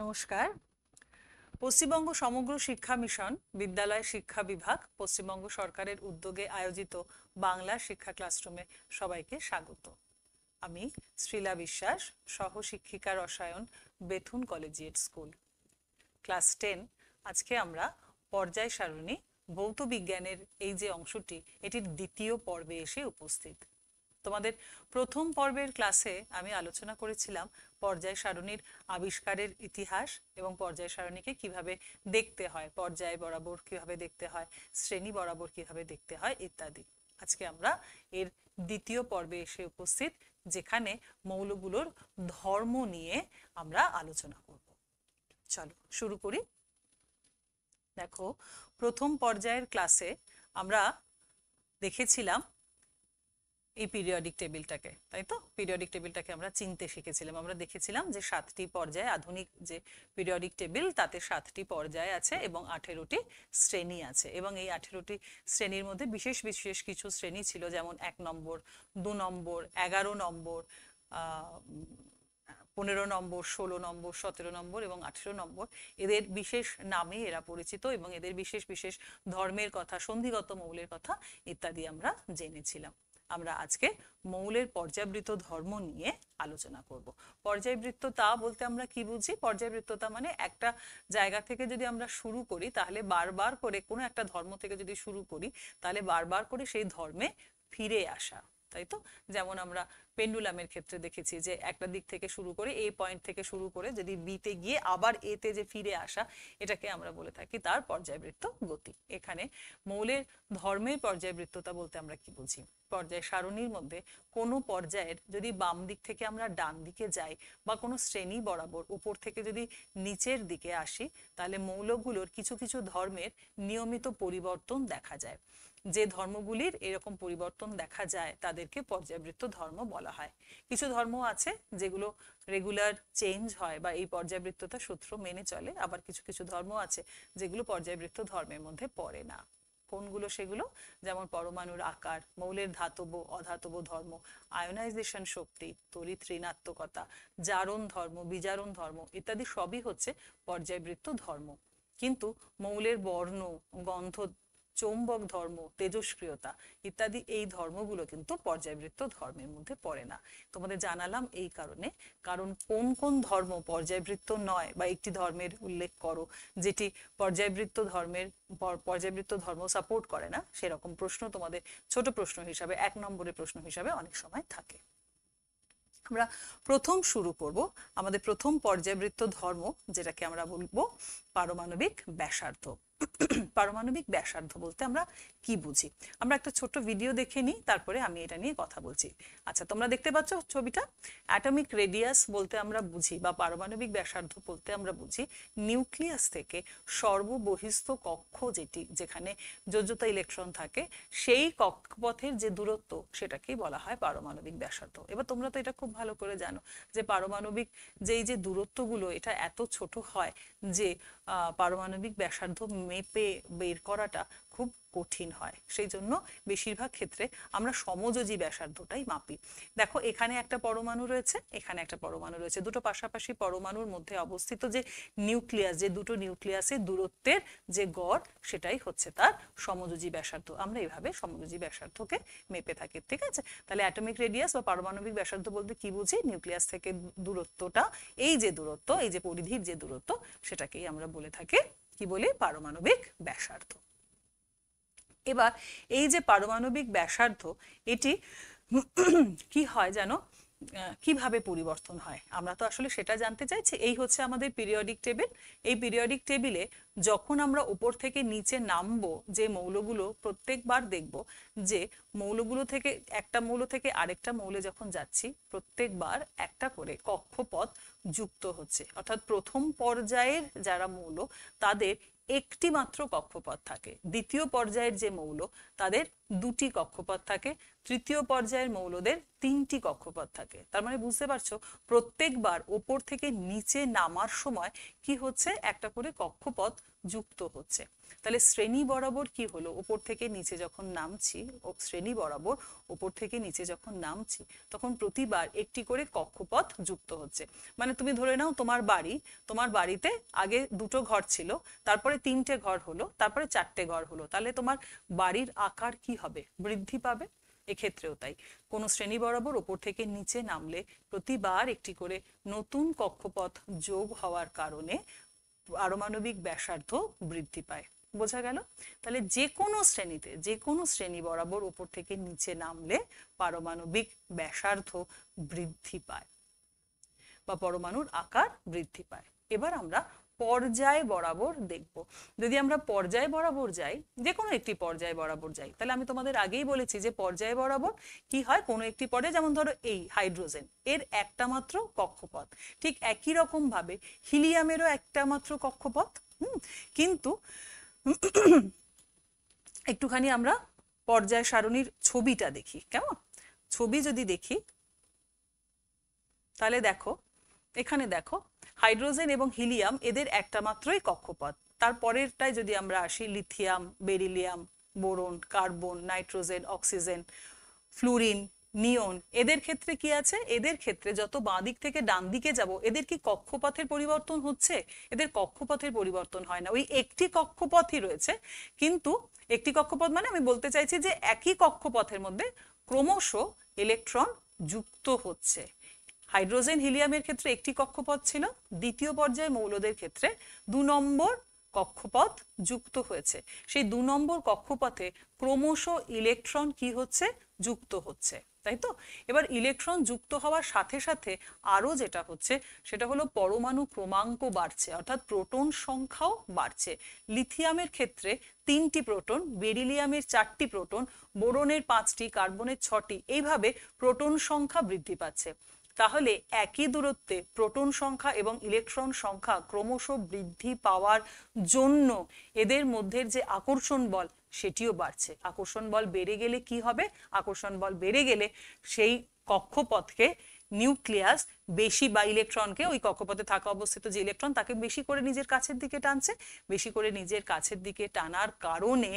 নমস্কার। পশ্চিমবঙ্গ সমগ্র শিক্ষা মিশন বিদ্যালয় শিক্ষা বিভাগ পশ্চিমবঙ্গ সরকারের উদ্যোগে আয়োজিত বাংলা শিক্ষা ক্লাসরুমে সবাইকে স্বাগত। আমি শ্রীলা বিশ্বাস, সহ শিক্ষিকা রসায়ন, বেথুন কলেজিয়েট স্কুল, ক্লাস 10। আজকে আমরা পর্যায় সারণী ভৌত বিজ্ঞানের এই যে অংশটি, এটির দ্বিতীয় পর্বে এসে উপস্থিত। তোমাদের প্রথম পর্বের ক্লাসে আমি আলোচনা করেছিলাম পর্যায় সারণীর আবিষ্কারের ইতিহাস এবং পর্যায় সারণীকে কিভাবে দেখতে হয়, পর্যায় বরাবর কিভাবে দেখতে হয়, শ্রেণী বরাবর কিভাবে দেখতে হয় ইত্যাদি। আজকে আমরা এর দ্বিতীয় পর্বে এসে উপস্থিত, যেখানে মৌলগুলোর ধর্ম নিয়ে আমরা আলোচনা করব। চলো শুরু করি। দেখো, প্রথম পর্যায়ের ক্লাসে আমরা দেখেছিলাম এই পিরিয়ডিক টেবিলটাকে, তাই তো? পিরিয়ডিক টেবিলটাকে আমরা চিনতে শিখেছিলাম। আমরা দেখেছিলাম যে 7টি পর্যায়ে, আধুনিক যে পিরিয়ডিক টেবিল তাতে 7টি পর্যায় আছে এবং 18টি শ্রেণী আছে। এবং এই 18টি শ্রেণীর মধ্যে বিশেষ বিশেষ কিছু শ্রেণী ছিল, যেমন 1 নম্বর, 2 নম্বর, 11 নম্বর, 15 নম্বর, 16 নম্বর, 17 নম্বর এবং 18 নম্বর। এদের বিশেষ নামে এরা পরিচিত এবং এদের বিশেষ বিশেষ ধর্মের কথা, সন্ধিগত মৌলের কথা ইত্যাদি আমরা জেনেছিলাম। আমরা আজকে মৌলের পর্যায়বৃত্ত ধর্ম নিয়ে আলোচনা করব। পর্যায়বৃত্ততা বলতে আমরা কি বুঝি? পর্যায়বৃত্ততা মানে একটা জায়গা থেকে যদি আমরা শুরু করি, তাহলে বারবার করে কোনো একটা ধর্ম থেকে যদি শুরু করি, তাহলে বারবার করে সেই ধর্মে ফিরে আসা, তাই তো? যেমন আমরা পেন্ডুলামের ক্ষেত্রে দেখেছি যে একটা দিক থেকে শুরু করে, এ পয়েন্ট থেকে শুরু করে যদি বিতে গিয়ে আবার এতে যে ফিরে আসা, এটাকে আমরা বলে থাকি তার পর্যায়বৃত্ত গতি। এখানে মৌলের ধর্মের পর্যায়বৃত্ততা বলতে আমরা কি বুঝি? পর্যায় সারণীর মধ্যে কোনো পর্যায়ের যদি বাম দিক থেকে আমরা ডান দিকে যাই বা কোনো শ্রেণী বরাবর উপর থেকে যদি নিচের দিকে আসি, তাহলে মৌলগুলোর কিছু কিছু ধর্মের নিয়মিত পরিবর্তন দেখা যায়। যে ধর্মগুলির এরকম পরিবর্তন দেখা যায় তাদেরকে পর্যায়বৃত্ত ধর্ম বলা হয়। কিছু ধর্ম আছে যেগুলো রেগুলার চেঞ্জ হয় বা এই পর্যায়বৃত্ততা সূত্র মেনে চলে, আবার কিছু কিছু ধর্ম আছে যেগুলো পর্যায়বৃত্ত ধর্মের মধ্যে পড়ে না। কোনগুলো সেগুলো? যেমন পরমাণুর আকার, মৌলের ধাতব অধাতব ধর্ম, আয়োনাইজেশন শক্তি, তড়িৎ ঋণাত্মকতা, জারণ ধর্ম, বিজারণ ধর্ম ইত্যাদি সবই হচ্ছে পর্যায়বৃত্ত ধর্ম। কিন্তু মৌলের বর্ণ, গন্ধ, চৌম্বক ধর্ম, তেজস্ক্রিয়তা ইত্যাদি এই ধর্মগুলো কিন্তু পর্যায়বৃত্ত ধর্মের মধ্যে পড়ে না। তোমাদের জানালাম এই কারণে, কারণ কোন কোন ধর্ম পর্যায়বৃত্ত নয় বা একটি ধর্মের উল্লেখ করো যেটি পর্যায়বৃত্ত ধর্ম সাপোর্ট করে না, সেরকম প্রশ্ন তোমাদের ছোট প্রশ্ন হিসাবে, 1 নম্বরের প্রশ্ন হিসাবে অনেক সময় থাকে। আমরা প্রথম শুরু করব আমাদের প্রথম পর্যায়বৃত্ত ধর্ম, যেটাকে আমরা বলবো পারমাণবিক ব্যাসার্ধ। পারমাণবিক ব্যাসার্ধ বলতে আমরা কি বুঝি? আমরা একটা ছোট্ট ভিডিও দেখে নিই, তারপরে আমি এটা নিয়ে কথা বলছি। আচ্ছা, তোমরা দেখতে পাচ্ছ ছবিটা? অ্যাটমিক রেডিয়াস বলতে আমরা বুঝি, বা পারমাণবিক ব্যাসার্ধ বলতে আমরা বুঝি, নিউক্লিয়াস থেকে সর্ববহিস্থ কক্ষ, যেখানে যোজ্যতা ইলেকট্রন থাকে, সেই কক্ষপথের যে দূরত্ব, সেটাকেই বলা হয় পারমাণবিক ব্যাসার্ধ। এবার তোমরা তো এটা খুব ভালো করে জানো যে পারমাণবিক যে দূরত্বগুলো, এটা এত ছোট হয় যে পারমাণবিক ব্যাসার্ধ মেপে বের করাটা খুব কঠিন হয়। সেই জন্য বেশিরভাগ ক্ষেত্রে আমরা সমযোজী ব্যাসার্ধটাই মাপি। দেখো, এখানে একটা পরমাণু রয়েছে, এখানে একটা পরমাণু রয়েছে, দুটো পাশাপাশি পরমাণুর মধ্যে অবস্থিত যে নিউক্লিয়াস, যে দুটো নিউক্লিয়াসের দূরত্বের যে গড়, সেটাই হচ্ছে তার সমযোজী ব্যাসার্ধ। আমরা এইভাবে সমযোজী ব্যাসার্ধকে মেপে থাকি, ঠিক আছে? তাহলে অ্যাটমিক রেডিয়াস বা পারমাণবিক ব্যাসার্ধ বলতে কি বুঝি? নিউক্লিয়াস থেকে দূরত্বটা, এই যে দূরত্ব, এই যে পরিধির যে দূরত্ব, সেটাকেই আমরা বলে থাকি কি বলি? পারমাণবিক ব্যাসার্ধ। এবার এই যে পারমাণবিক ব্যাসার্ধ, এটি কি হয় জানো? কিভাবে পরিবর্তন হয় আমরা তো আসলে সেটা জানতে চাইছি। এই হচ্ছে আমাদের পিরিয়ডিক টেবিল। এই পিরিয়ডিক টেবিলে যখন আমরা উপর থেকে নিচে নামবো, যে মৌলগুলো প্রত্যেকবার দেখব যে মৌলগুলো থেকে, একটা মৌল থেকে আরেকটা মৌলে যখন যাচ্ছি, প্রত্যেকবার একটা করে কক্ষপথ যুক্ত হচ্ছে। অর্থাৎ প্রথম পর্যায়ের যারা মৌল, তাদের একটি মাত্র কক্ষপথ থাকে। দ্বিতীয় পর্যায়ের যে মৌল, তাদের 2টি কক্ষপথ থাকে। তৃতীয় পর্যায়ের মৌলদের 3টি কক্ষপথ থাকে। তার মানে বুঝতে পারছো, প্রত্যেকবার ওপর থেকে নিচে নামার সময় কি হচ্ছে? একটা করে কক্ষপথ যুক্ত হচ্ছে। তাহলে শ্রেণী বরাবর কি হলো, উপর থেকে নিচে যখন নামছি, শ্রেণী বরাবর উপর থেকে নিচে যখন নামছি, তখন প্রতিবার একটি করে কক্ষপথ যুক্ত হচ্ছে। মানে তুমি ধরে নাও তোমার বাড়ি, তোমার বাড়িতে আগে দুটো ঘর ছিল, তারপরে তিনটে ঘর হলো, তারপরে চারটে ঘর হলো, তাহলে তোমার বাড়ির আকার কি হবে, বৃদ্ধি পাবে। এক্ষেত্রেও তাই, কোন শ্রেণী বরাবর ওপর থেকে নিচে নামলে প্রতিবার একটি করে নতুন কক্ষপথ যোগ হওয়ার কারণে পারমাণবিক ব্যাসার্ধ বৃদ্ধি পায়। বোঝা গেল? তাহলে যে কোনো শ্রেণীতে, যে কোনো শ্রেণী বরাবর ওপর থেকে নিচে নামলে পারমাণবিক ব্যাসার্ধ বৃদ্ধি পায় বা পরমাণুর আকার বৃদ্ধি পায়। এবার আমরা পর্যায় বরাবর দেখব। যদি আমরা পর্যায় বরাবর যাই, যে কোনো একটি পর্যায় বরাবর যাই, তাহলে আমি তোমাদের আগেই বলেছি যে পর্যায় বরাবর কি হয়, কোনো একটি পর্যায়ে, যেমন ধরো এই হাইড্রোজেন, এর একটা মাত্র কক্ষপথ, ঠিক একই রকম ভাবে হিলিয়ামেরও একটা মাত্র কক্ষপথ। কিন্তু একটুখানি আমরা পর্যায় সারণীর ছবিটা দেখি, কেমন? ছবি যদি দেখি তাহলে দেখো, এখানে দেখো হাইড্রোজেন এবং হিলিয়াম এদের একটা মাত্রই কক্ষপথ। তারপরেরটায় যদি আমরা আসি, lithium, beryllium, boron, carbon, nitrogen, oxygen, fluorine, neon, এদের ক্ষেত্রে কি আছে? এদের ক্ষেত্রে যত বাঁ দিক থেকে ডান দিকে যাব, এদের কি কক্ষপথের পরিবর্তন হচ্ছে? এদের কক্ষপথের পরিবর্তন হয় না, ওই একটি কক্ষপথই রয়েছে। কিন্তু একটি কক্ষপথ মানে আমি বলতে চাইছি যে একই কক্ষপথের মধ্যে ক্রমশ ইলেকট্রন যুক্ত হচ্ছে। হাইড্রোজেন হিলিয়ামের ক্ষেত্রে একটি কক্ষপথ ছিল, দ্বিতীয় পর্যায়ে মৌলদের ক্ষেত্রে 2 নম্বর কক্ষপথ যুক্ত হয়েছে। সেই 2 নম্বর কক্ষপথে ক্রমশ ইলেকট্রন কি হচ্ছে, যুক্ত হচ্ছে, তাই তো? এবার ইলেকট্রন যুক্ত হওয়ার সাথে সাথে আরো যেটা হচ্ছে সেটা হলো পরমাণু ক্রমাঙ্ক বাড়ছে, অর্থাৎ প্রোটন সংখ্যাও বাড়ছে। লিথিয়ামের ক্ষেত্রে 3টি প্রোটন, বেরিলিয়ামের 4টি প্রোটন, বোরনের 5টি, কার্বনের 6টি, এইভাবে প্রোটন সংখ্যা বৃদ্ধি পাচ্ছে। তাহলে একই দূরত্বে প্রোটন সংখ্যা এবং ইলেকট্রন সংখ্যা ক্রমশ বৃদ্ধি পাওয়ার জন্য এদের মধ্যে যে আকর্ষণ বল সেটিও বাড়ছে। আকর্ষণ বল বেড়ে গেলে কি হবে? আকর্ষণ বল বেড়ে গেলে সেই কক্ষপথকে নিউক্লিয়াস বেশি, বা ইলেকট্রনকে, ওই কক্ষপথে থাকা অবস্থিত যে ইলেকট্রন তাকে বেশি করে নিজের কাছের দিকে টানছে। বেশি করে নিজের কাছের দিকে টানার কারণে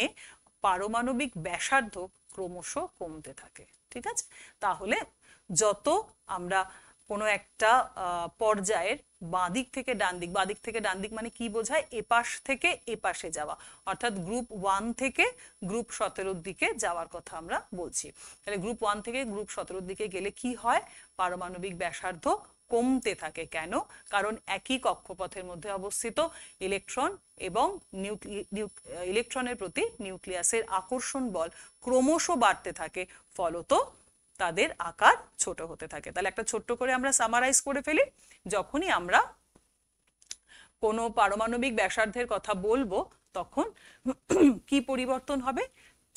পারমাণবিক ব্যাসার্ধ ক্রমশ কমতে থাকে। ঠিক আছে? তাহলে যত আমরা কোনো একটা পর্যায়ের বাঁদিক থেকে ডান দিক, বাঁদিক থেকে ডান দিক মানে কি বোঝায়? এপাশ থেকে এপাশে যাওয়া, অর্থাৎ গ্রুপ 1 থেকে গ্রুপ 17 দিকে যাওয়ার কথা আমরা বলছি। তাহলে গ্রুপ 1 থেকে গ্রুপ 17 দিকে গেলে কি হয়? পারমাণবিক ব্যাসার্ধ কমতে থাকে। কেন? কারণ একই কক্ষপথের মধ্যে অবস্থিত ইলেকট্রন এবং ইলেকট্রনের প্রতি নিউক্লিয়াসের আকর্ষণ বল ক্রমশ বাড়তে থাকে, ফলত তাদের আকার ছোট হতে থাকে। তাহলে একটা ছোট্ট করে আমরা সামারাইজ করে ফেলি। যখনই আমরা কোনো পারমাণবিক ব্যাসার্ধের কথা বলবো তখন কি পরিবর্তন হবে?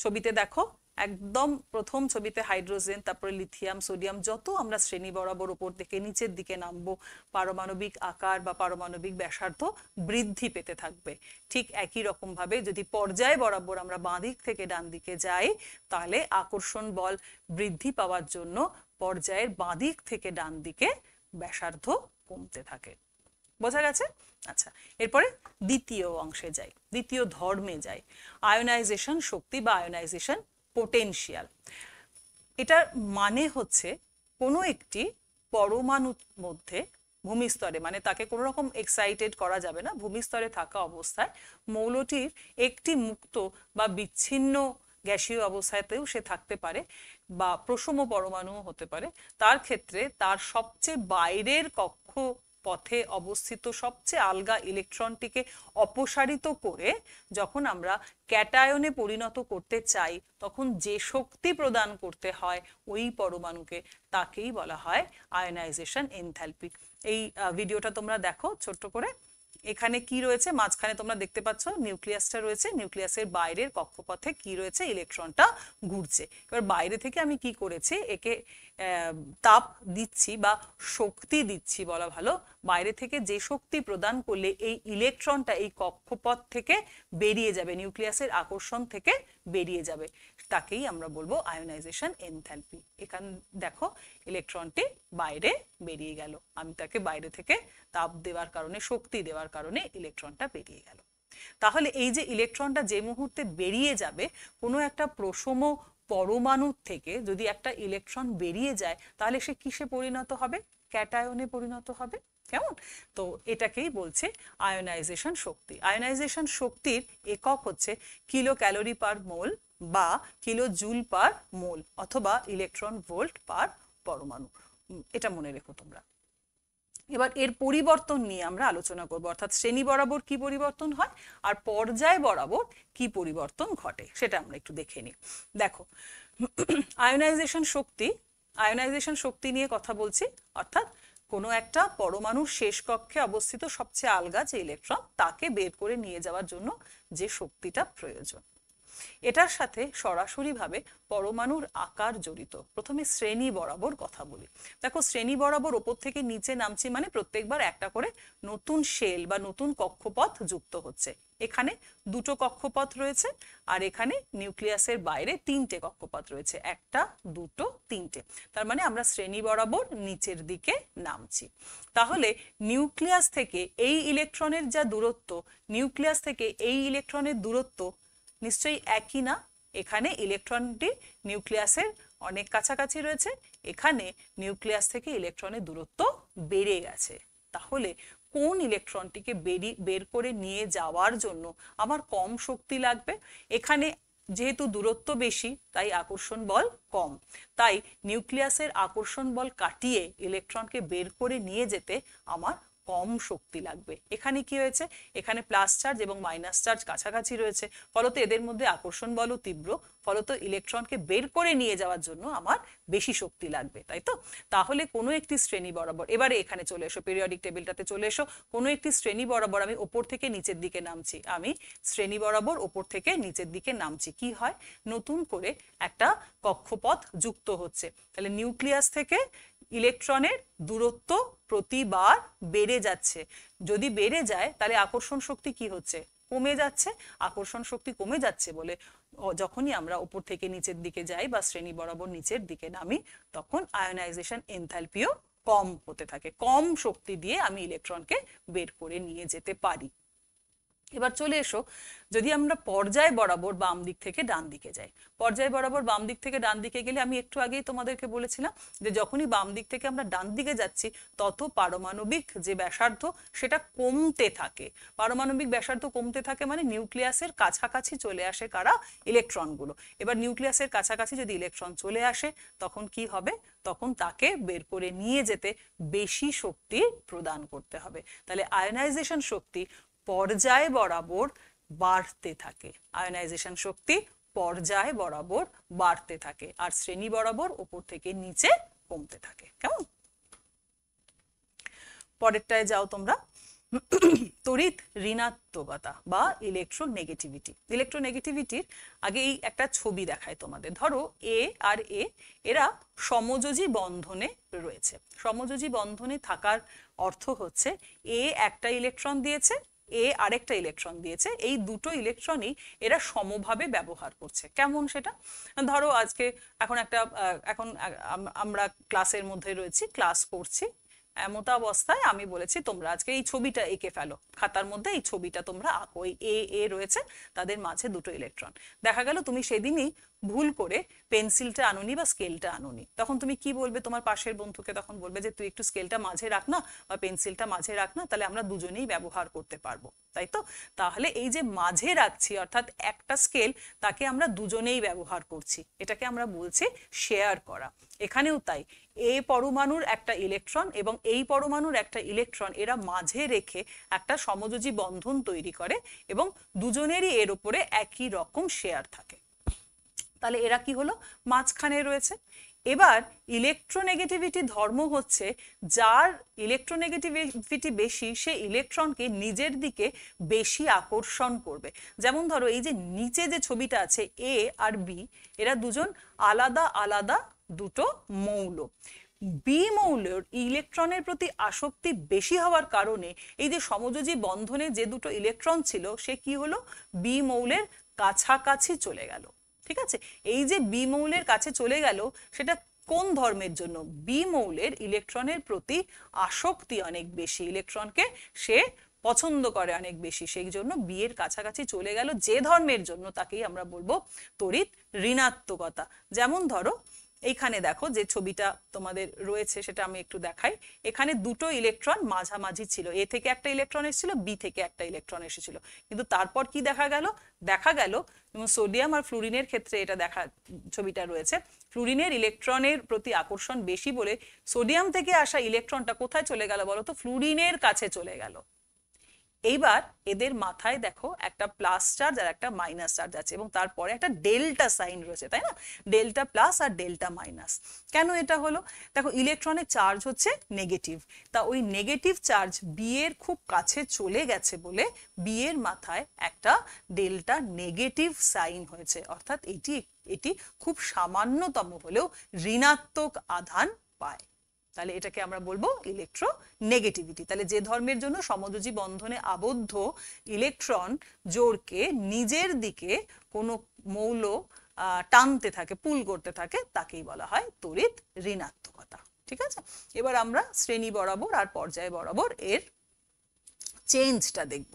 ছবিতে দেখো, একদম প্রথম ছবিতে হাইড্রোজেন, তারপরে লিথিয়াম, সোডিয়াম, যত আমরা শ্রেণী বরাবর উপর থেকে নিচের দিকে নামবো পারমাণবিক আকার বা পারমাণবিক ব্যাসার্ধ বৃদ্ধি পেতে থাকবে। ঠিক একই রকম ভাবে যদি পর্যায় বরাবর আমরা বাঁ দিক থেকে ডান দিকে যাই, তাহলে আকর্ষণ বল বৃদ্ধি পাওয়ার জন্য পর্যায়ের বাঁ দিক থেকে ডান দিকে ব্যাসার্ধ কমতে থাকে। বোঝা গেছে? আচ্ছা, এরপরে দ্বিতীয় অংশে যাই, দ্বিতীয় ধর্মে যাই, আয়োনাইজেশন শক্তি বা আয়োনাইজেশন পোটেনশিয়াল। এটার মানে হচ্ছে কোনো একটি পরমাণুর মধ্যে ভূমিস্তরে, মানে তাকে কোনো রকম এক্সাইটেড করা যাবে না, ভূমিস্তরে থাকা অবস্থায় মৌলটির একটি মুক্ত বা বিচ্ছিন্ন গ্যাসীয় অবস্থাতেও সে থাকতে পারে, বা প্রসম পরমাণু হতে পারে। তার ক্ষেত্রে তার সবচেয়ে বাইরের কক্ষপথে অবস্থিত সবচেয়ে আলগা ইলেকট্রনটিকে অপসারিত করে যখন আমরা ক্যাটায়নে পরিণত করতে চাই, তখন যে শক্তি প্রদান করতে হয় ওই পরমাণুকে, তাকেই বলা হয় আয়োনাইজেশন এনথালপি। এই ভিডিওটা তোমরা দেখো ছোট্ট করে। এখানে কি রয়েছে? মাঝখানে তোমরা দেখতে পাচ্ছ নিউক্লিয়াসটা রয়েছে, নিউক্লিয়াসের বাইরের কক্ষপথে কি রয়েছে? ইলেকট্রনটা ঘুরছে। এবার বাইরে থেকে আমি কি করেছি? একে তাপ দিচ্ছি বা শক্তি দিচ্ছি বলা ভালো। বাইরে থেকে যে শক্তি প্রদান করলে এই ইলেকট্রনটা এই কক্ষপথ থেকে বেরিয়ে যাবে, নিউক্লিয়াসের আকর্ষণ থেকে বেরিয়ে যাবে, তাকেই আমরা বলবো আয়োনাইজেশন এনথালপি। এখানে দেখো ইলেকট্রনটি বাইরে বেরিয়ে গেল, আমি তাকে বাইরে থেকে তাপ দেওয়ার কারণে, শক্তি দেওয়ার কারণে ইলেকট্রনটা বেরিয়ে গেল। তাহলে এই যে ইলেকট্রনটা যে মুহূর্তে বেরিয়ে যাবে, কোনো একটা প্রসম পরমাণুর থেকে যদি একটা ইলেকট্রন বেরিয়ে যায়, তাহলে সে কিসে পরিণত হবে? ক্যাটায়নে পরিণত হবে। কেমন? তো এটাকেই বলছে আয়োনাইজেশন শক্তি। আয়োনাইজেশন শক্তির একক হচ্ছে কিলো ক্যালোরি পার মোল বা কিলো জুল পার মোল অথবা ইলেকট্রন ভোল্ট পার পরমাণু। এটা মনে রেখো তোমরা। এবার এর পরিবর্তন নিয়ে আমরা আলোচনা করব, অর্থাৎ শ্রেণী বরাবর কি পরিবর্তন হয় আর পর্যায় বরাবর কি পরিবর্তন ঘটে সেটা আমরা একটু দেখে নিই। দেখো, আয়োনাইজেশন শক্তি নিয়ে কথা বলছি, অর্থাৎ কোনো একটা পরমাণুর শেষ কক্ষে অবস্থিত সবচেয়ে আলগা যে ইলেকট্রন, তাকে বের করে নিয়ে যাওয়ার জন্য যে শক্তিটা প্রয়োজন। এটার সাথে সরাসরিভাবে পরমাণুর আকার জড়িত। প্রথমে শ্রেণী বরাবর কথা বলি। দেখো, শ্রেণী বরাবর ওপর থেকে নিচে নামছি মানে প্রত্যেকবার একটা করে নতুন শেল বা নতুন কক্ষপথ যুক্ত হচ্ছে। এখানে দুটো কক্ষপথ রয়েছে আর এখানে নিউক্লিয়াসের বাইরে তিনটে কক্ষপথ রয়েছে, একটা, দুটো, তিনটে। তার মানে আমরা শ্রেণী বরাবর নিচের দিকে নামছি। তাহলে নিউক্লিয়াস থেকে এই ইলেকট্রনের যা দূরত্ব, নিউক্লিয়াস থেকে এই ইলেকট্রনের দূরত্ব নিশ্চয়ই একই না। এখানে ইলেকট্রনটি নিউক্লিয়াসের অনেক কাছাকাছি রয়েছে, এখানে নিউক্লিয়াস থেকে ইলেকট্রনের দূরত্ব বেড়ে গেছে। তাহলে কোন ইলেকট্রনটিকে বের করে নিয়ে যাওয়ার জন্য আমার কম শক্তি লাগবে? এখানে যেহেতু দূরত্ব বেশি তাই আকর্ষণ বল কম, তাই নিউক্লিয়াসের আকর্ষণ বল কাটিয়ে ইলেকট্রনকে বের করে নিয়ে যেতে আমার কম শক্তি লাগবে। এখানে কি হয়েছে? এখানে প্লাস চার্জ এবং মাইনাস চার্জ কাছাকাছি রয়েছে, ফলত এদের মধ্যে আকর্ষণ বলও তীব্র, ফলত ইলেকট্রনকে বের করে নিয়ে যাওয়ার জন্য আমার বেশি শক্তি লাগবে, তাই তো? তাহলে কোনো একটি শ্রেণী বরাবর, এবারে এখানে চলে এসো, পিরিয়ডিক টেবিলটাতে চলে এসো। কোনো একটি শ্রেণী বরাবর আমি ওপর থেকে নিচের দিকে নামছি, আমি শ্রেণী বরাবর ওপর থেকে নিচের দিকে নামছি। কি হয়? নতুন করে একটা কক্ষপথ যুক্ত হচ্ছে। তাহলে নিউক্লিয়াস থেকে ইলেকট্রনের দূরত্ব প্রতিবার বেড়ে যাচ্ছে। যদি বেড়ে যায় তাহলে আকর্ষণ শক্তি কি হচ্ছে? কমে যাচ্ছে। আকর্ষণ শক্তি কমে যাচ্ছে বলে যখনই আমরা উপর থেকে নিচের দিকে যাই বা শ্রেণী বরাবর নিচের দিকে নামি, তখন আয়োনাইজেশন এনথালপিও কম হতে থাকে। কম শক্তি দিয়ে আমি ইলেকট্রনকে বের করে নিয়ে যেতে পারি। এবার চলে এসো, যদি আমরা পর্যায় বরাবর বাম দিক থেকে ডান দিকে যাই। পর্যায় বরাবর বাম দিক থেকে ডান দিকে গেলে আমি একটু আগেই তোমাদেরকে বলেছিলাম যে যখনই বাম দিক থেকে আমরা ডান দিকে যাচ্ছি তত পারমাণবিক যে ব্যাসার্ধ সেটা কমতে থাকে। পারমাণবিক ব্যাসার্ধ কমতে থাকে মানে নিউক্লিয়াসের কাছাকাছি চলে আসে কারা? ইলেকট্রনগুলো। এবার নিউক্লিয়াসের কাছাকাছি যদি ইলেকট্রন চলে আসে তখন কি হবে? তখন তাকে বের করে নিয়ে যেতে বেশি শক্তি প্রদান করতে হবে। তাহলে আয়োনাইজেশন শক্তি পর্যায় বরাবর বাড়তে থাকে। আয়োনাইজেশন শক্তি পর্যায় বরাবর বাড়তে থাকে আর শ্রেণী বরাবর উপর থেকে নিচে কমতে থাকে। কেমন? পরেরটায় যাও তোমরা। তড়িৎ ঋণাত্মকতা বা ইলেকট্রোনেগেটিভিটি। ইলেকট্রোনেগেটিভিটির আগে এই একটা ছবি দেখায় তোমাদের। ধরো এ আর এ এরা সমযোজী বন্ধনে রয়েছে। সমযোজী বন্ধনে থাকার অর্থ হচ্ছে এ একটা ইলেকট্রন দিয়েছে, এ আরেকটা ইলেকট্রন দিয়েছে, এই দুটো ইলেকট্রনই এরা সমভাবে ব্যবহার করছে। কেমন সেটা? ধরো আজকে এখন আমরা ক্লাসের মধ্যে রয়েছি, ক্লাস করছি, এমত অবস্থায় আমি বলেছি তোমরা আজকে এই ছবিটা এঁকে ফেলো, খাতার মধ্যে এই ছবিটা তোমরা আঁকো। এ এ রয়েছে, তাদের মাঝে দুটো ইলেকট্রন। দেখা গেল তুমি সেদিনই ভুল করে পেন্সিলটা আনুনি বা স্কেলটা আনুনি, তখন তুমি কি বলবে? তোমার পাশের বন্ধুকে তখন বলবে যে তুই একটু স্কেলটা মাঝে রাখ না বা পেন্সিলটা মাঝে রাখ না, তাহলে আমরা দুজনেই ব্যবহার করতে পারবো, তাই তো? তাহলে এই যে মাঝে রাখছি অর্থাৎ একটা স্কেল, তাকে আমরা দুজনেই ব্যবহার করছি, এটাকে আমরা বলছি শেয়ার করা। এখানেও তাই, এ পরমাণুর একটা ইলেকট্রন এবং এই পরমাণুর একটা ইলেকট্রন এরা মাঝে রেখে একটা সমযোজী বন্ধন তৈরি করে এবং দুজনেরই এর উপরে একই রকম শেয়ার থাকে। তাহলে এরা কি হলো? মাঝখানে রয়েছে। এবার ইলেকট্রোনেগেটিভিটি ধর্ম হচ্ছে যার ইলেকট্রোনেগেটিভিটি বেশি সে ইলেকট্রনকে নিজের দিকে বেশি আকর্ষণ করবে। যেমন ধরো এই যে নিচে যে ছবিটা আছে এ আর বি, এরা দুজন আলাদা আলাদা দুটো মৌল। বি মৌলের ইলেকট্রনের প্রতি আসক্তি বেশি হওয়ার কারণে এই যে সমযোজী বন্ধনে যে দুটো ইলেকট্রন ছিল সে কি হলো? বি মৌলের কাছাকাছি চলে গেল। ঠিক আছে? এই যে বি মৌলের কাছে চলে গেল সেটা কোন ধর্মের জন্য? বি মৌলের ইলেকট্রনের প্রতি আসক্তি অনেক বেশি, ইলেকট্রনকে সে পছন্দ করে অনেক বেশি, সেই জন্য বি এর কাছাকাছি চলে গেল যে ধর্মের জন্য তাকেই আমরা বলবো তড়িৎ ঋণাত্মকতা। যেমন ধরো এইখানে দেখো যে ছবিটা তোমাদের রয়েছে সেটা আমি একটু দেখাই। এখানে দুটো ইলেকট্রন মাঝামাঝি ছিল, এ থেকে একটা ইলেকট্রন এসেছিল, বি থেকে একটা ইলেকট্রন এসেছিল, কিন্তু তারপর কি দেখা গেল, যেমন সোডিয়াম আর ফ্লুরিনের ক্ষেত্রে এটা ছবিটা রয়েছে, ফ্লুরিনের ইলেকট্রনের প্রতি আকর্ষণ বেশি বলে সোডিয়াম থেকে আসা ইলেকট্রনটা কোথায় চলে গেল বলো তো, ফ্লুরিনের কাছে চলে গেল। এইবার এদের মাথায় দেখো একটা প্লাস চার্জ আর একটা মাইনাস চার্জ আছে এবং তারপরে একটা ডেল্টা সাইন রয়েছে, তাই না, ডেল্টা প্লাস আর ডেল্টা মাইনাস। কেন এটা হলো, দেখো ইলেকট্রনের চার্জ হচ্ছে নেগেটিভ, তা ওই নেগেটিভ চার্জ বি এর খুব কাছে চলে গেছে বলে বি এর মাথায় একটা ডেল্টা নেগেটিভ সাইন হয়েছে, অর্থাৎ এটি খুব সামান্যতম হলেও ঋণাত্মক আধান পায়। তাহলে এটাকে আমরা বলবো ইলেকট্রোনেগেটিভিটি। তাহলে যে ধর্মের জন্য সমযোজী বন্ধনে আবদ্ধ ইলেকট্রন জোড়কে নিজের দিকে কোনো মৌল টানতে থাকে, পুল করতে থাকে, তাকেই বলা হয় তড়িৎ ঋণাত্মকতা। ঠিক আছে, এবার আমরা শ্রেণী বরাবর আর পর্যায় বরাবর এর চেঞ্জটা দেখব।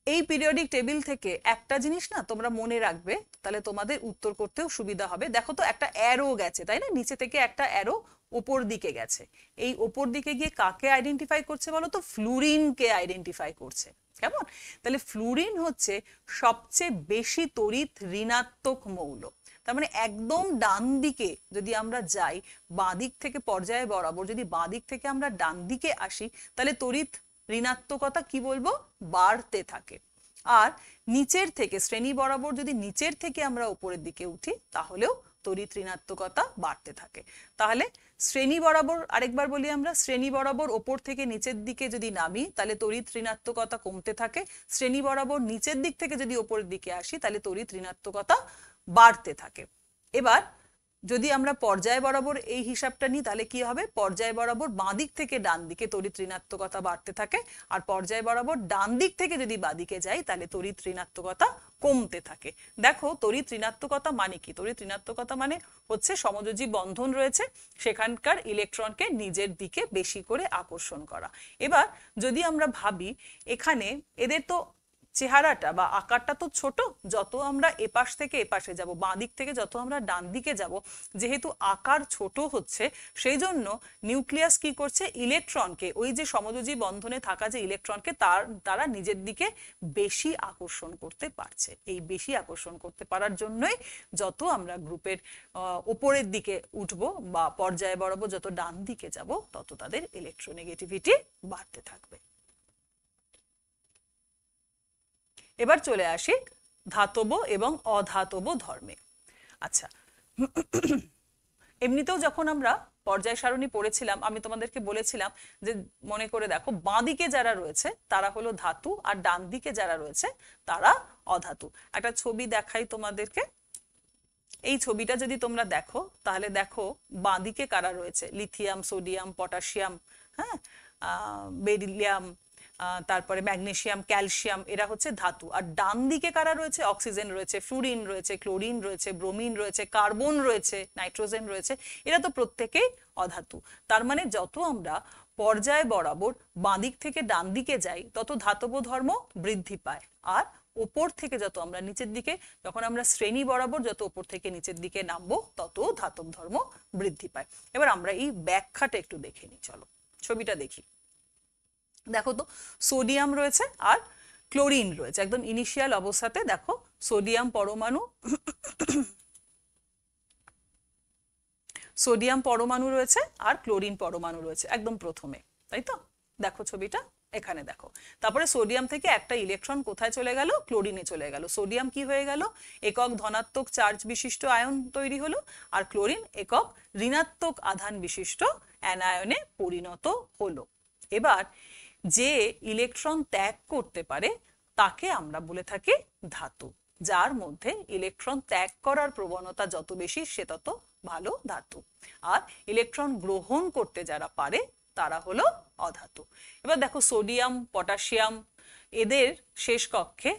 এই পিরিয়ডিক টেবিল থেকে একটা জিনিস না তোমরা মনে রাখবে, তাহলে তোমাদের উত্তর করতেও সুবিধা হবে। দেখো তো একটা অ্যারো গেছে, তাই না, নিচে থেকে একটা অ্যারো ওপর দিকে গেছে, এই ওপর দিকে গিয়ে কাকে আইডেন্টিফাই করছে বলো তো, ফ্লুরিনকে আইডেন্টিফাই করছে। কেমন, তাহলে ফ্লুরিন হচ্ছে সবচেয়ে বেশি তড়িৎ ঋণাত্মক মৌল। তার মানে একদম ডান দিকে যদি আমরা যাই, বাঁ দিক থেকে পর্যায়ে বরাবর যদি বাঁ দিক থেকে আমরা ডান দিকে আসি, তাহলে তড়িৎ ঋণাত্মকতা কি বলবো, বাড়তে থাকে। আর নিচের থেকে শ্রেণী বরাবর যদি নিচের থেকে আমরা উপরের দিকে উঠি, তাহলেও তড়িৎ ঋণাত্মকতা বাড়তে থাকে। তাহলে শ্রেণী বরাবর, আরেকবার বলি আমরা, শ্রেণী বরাবর ওপর থেকে নিচের দিকে যদি নামি তাহলে তড়িৎ ঋণাত্মকতা কমতে থাকে, শ্রেণী বরাবর নিচের দিক থেকে যদি উপরের দিকে আসি তাহলে তড়িৎ ঋণাত্মকতা বাড়তে থাকে। এবার যদি আমরা পর্যায় বরাবর এই হিসাবটা নিই, তাহলে কি হবে, পর্যায় বরাবর বাঁ দিক থেকে ডান দিকে তড়িৎ ঋণাত্মকতা বাড়তে থাকে, আর পর্যায় বরাবর ডান দিক থেকে যদি বাঁ দিকে যাই তাহলে তড়িৎ ঋণাত্মকতা কমতে থাকে। দেখো তড়িৎ ঋণাত্মকতা মানে কি, তড়িৎ ঋণাত্মকতা মানে হচ্ছে সমযোজী বন্ধন রয়েছে, সেখানকার ইলেকট্রনকে নিজের দিকে বেশি করে আকর্ষণ করা। এবার যদি আমরা ভাবি, এখানে এদের তো চেহারাটা বা আকারটা তো ছোট, যত আমরা এপাশ থেকে এপাশে যাব, বাঁ দিক থেকে যত আমরা ডান দিকে যাব, যেহেতু আকার ছোট হচ্ছে, সেই জন্য নিউক্লিয়াস কি করছে, ইলেকট্রনকে, ওই যে সমযোজী বন্ধনে থাকা যে ইলেকট্রনকে তারা নিজের দিকে বেশি আকর্ষণ করতে পারছে। এই বেশি আকর্ষণ করতে পারার জন্যই যত আমরা গ্রুপের উপরের দিকে উঠবো বা পর্যায় বরাবর যত ডান দিকে যাব, তত তাদের ইলেকট্রোনেগেটিভিটি বাড়তে থাকবে। এবার চলে আসি ধাতব এবং অধাতব ধর্মে। আচ্ছা, এমনিতেও যখন আমরা পর্যায় সারণী পড়েছিলাম, আমি তোমাদেরকে বলেছিলাম যে মনে করে দেখো, বাঁ দিকে যারা রয়েছে তারা হলো ধাতু, আর ডান দিকে যারা রয়েছে তারা অধাতু। একটা ছবি দেখাই তোমাদেরকে। এই ছবিটা যদি তোমরা দেখো, তাহলে দেখো বাঁ দিকে কারা রয়েছে, লিথিয়াম, সোডিয়াম, পটাশিয়াম, হ্যাঁ, বেরিলিয়াম, তারপরে ম্যাগনেসিয়াম, ক্যালসিয়াম, এরা হচ্ছে ধাতু। আর ডান দিকে কারা রয়েছে, অক্সিজেন রয়েছে, ফ্লুরিন রয়েছে, ক্লোরিন রয়েছে, ব্রোমিন রয়েছে, কার্বন রয়েছে, নাইট্রোজেন রয়েছে, এরা তো প্রত্যেকেই অধাতু। তার মানে যত আমরা পর্যায় বরাবর বাঁ দিক থেকে ডান দিকে যাই, তত ধাতব ধর্ম বৃদ্ধি পায়, আর ওপর থেকে যত আমরা নিচের দিকে, যখন আমরা শ্রেণী বরাবর যত ওপর থেকে নিচের দিকে নামবো, তত ধাতব ধর্ম বৃদ্ধি পায়। এবার আমরা এই ব্যাখ্যাটা একটু দেখে নিই, চলো ছবিটা দেখি। দেখো তো, সোডিয়াম রয়েছে আর ক্লোরিন রয়েছে একদম ইনিশিয়াল অবস্থাতে। দেখো সোডিয়াম পরমাণু, সোডিয়াম পরমাণু রয়েছে আর ক্লোরিন পরমাণু রয়েছে একদম প্রথমে, তাই তো, দেখো ছবিটা এখানে দেখো। তারপরে সোডিয়াম থেকে একটা ইলেকট্রন কোথায় চলে গেল, ক্লোরিনে চলে গেল। সোডিয়াম কি হয়ে গেল, একক ধনাত্মক চার্জ বিশিষ্ট আয়ন তৈরি হলো, আর ক্লোরিন একক ঋণাত্মক আধান বিশিষ্ট অ্যানায়নে পরিণত হলো। এবার যে ইলেকট্রন ত্যাগ করতে পারে তাকে আমরা বলে থাকি ধাতু। যার মধ্যে ইলেকট্রন ত্যাগ করার প্রবণতা যত বেশি, সে তত ভালো ধাতু। আর ইলেকট্রন গ্রহণ করতে যারা পারে তারা হলো অধাতু। এবার দেখো সোডিয়াম, পটাশিয়াম, এদের শেষ কক্ষে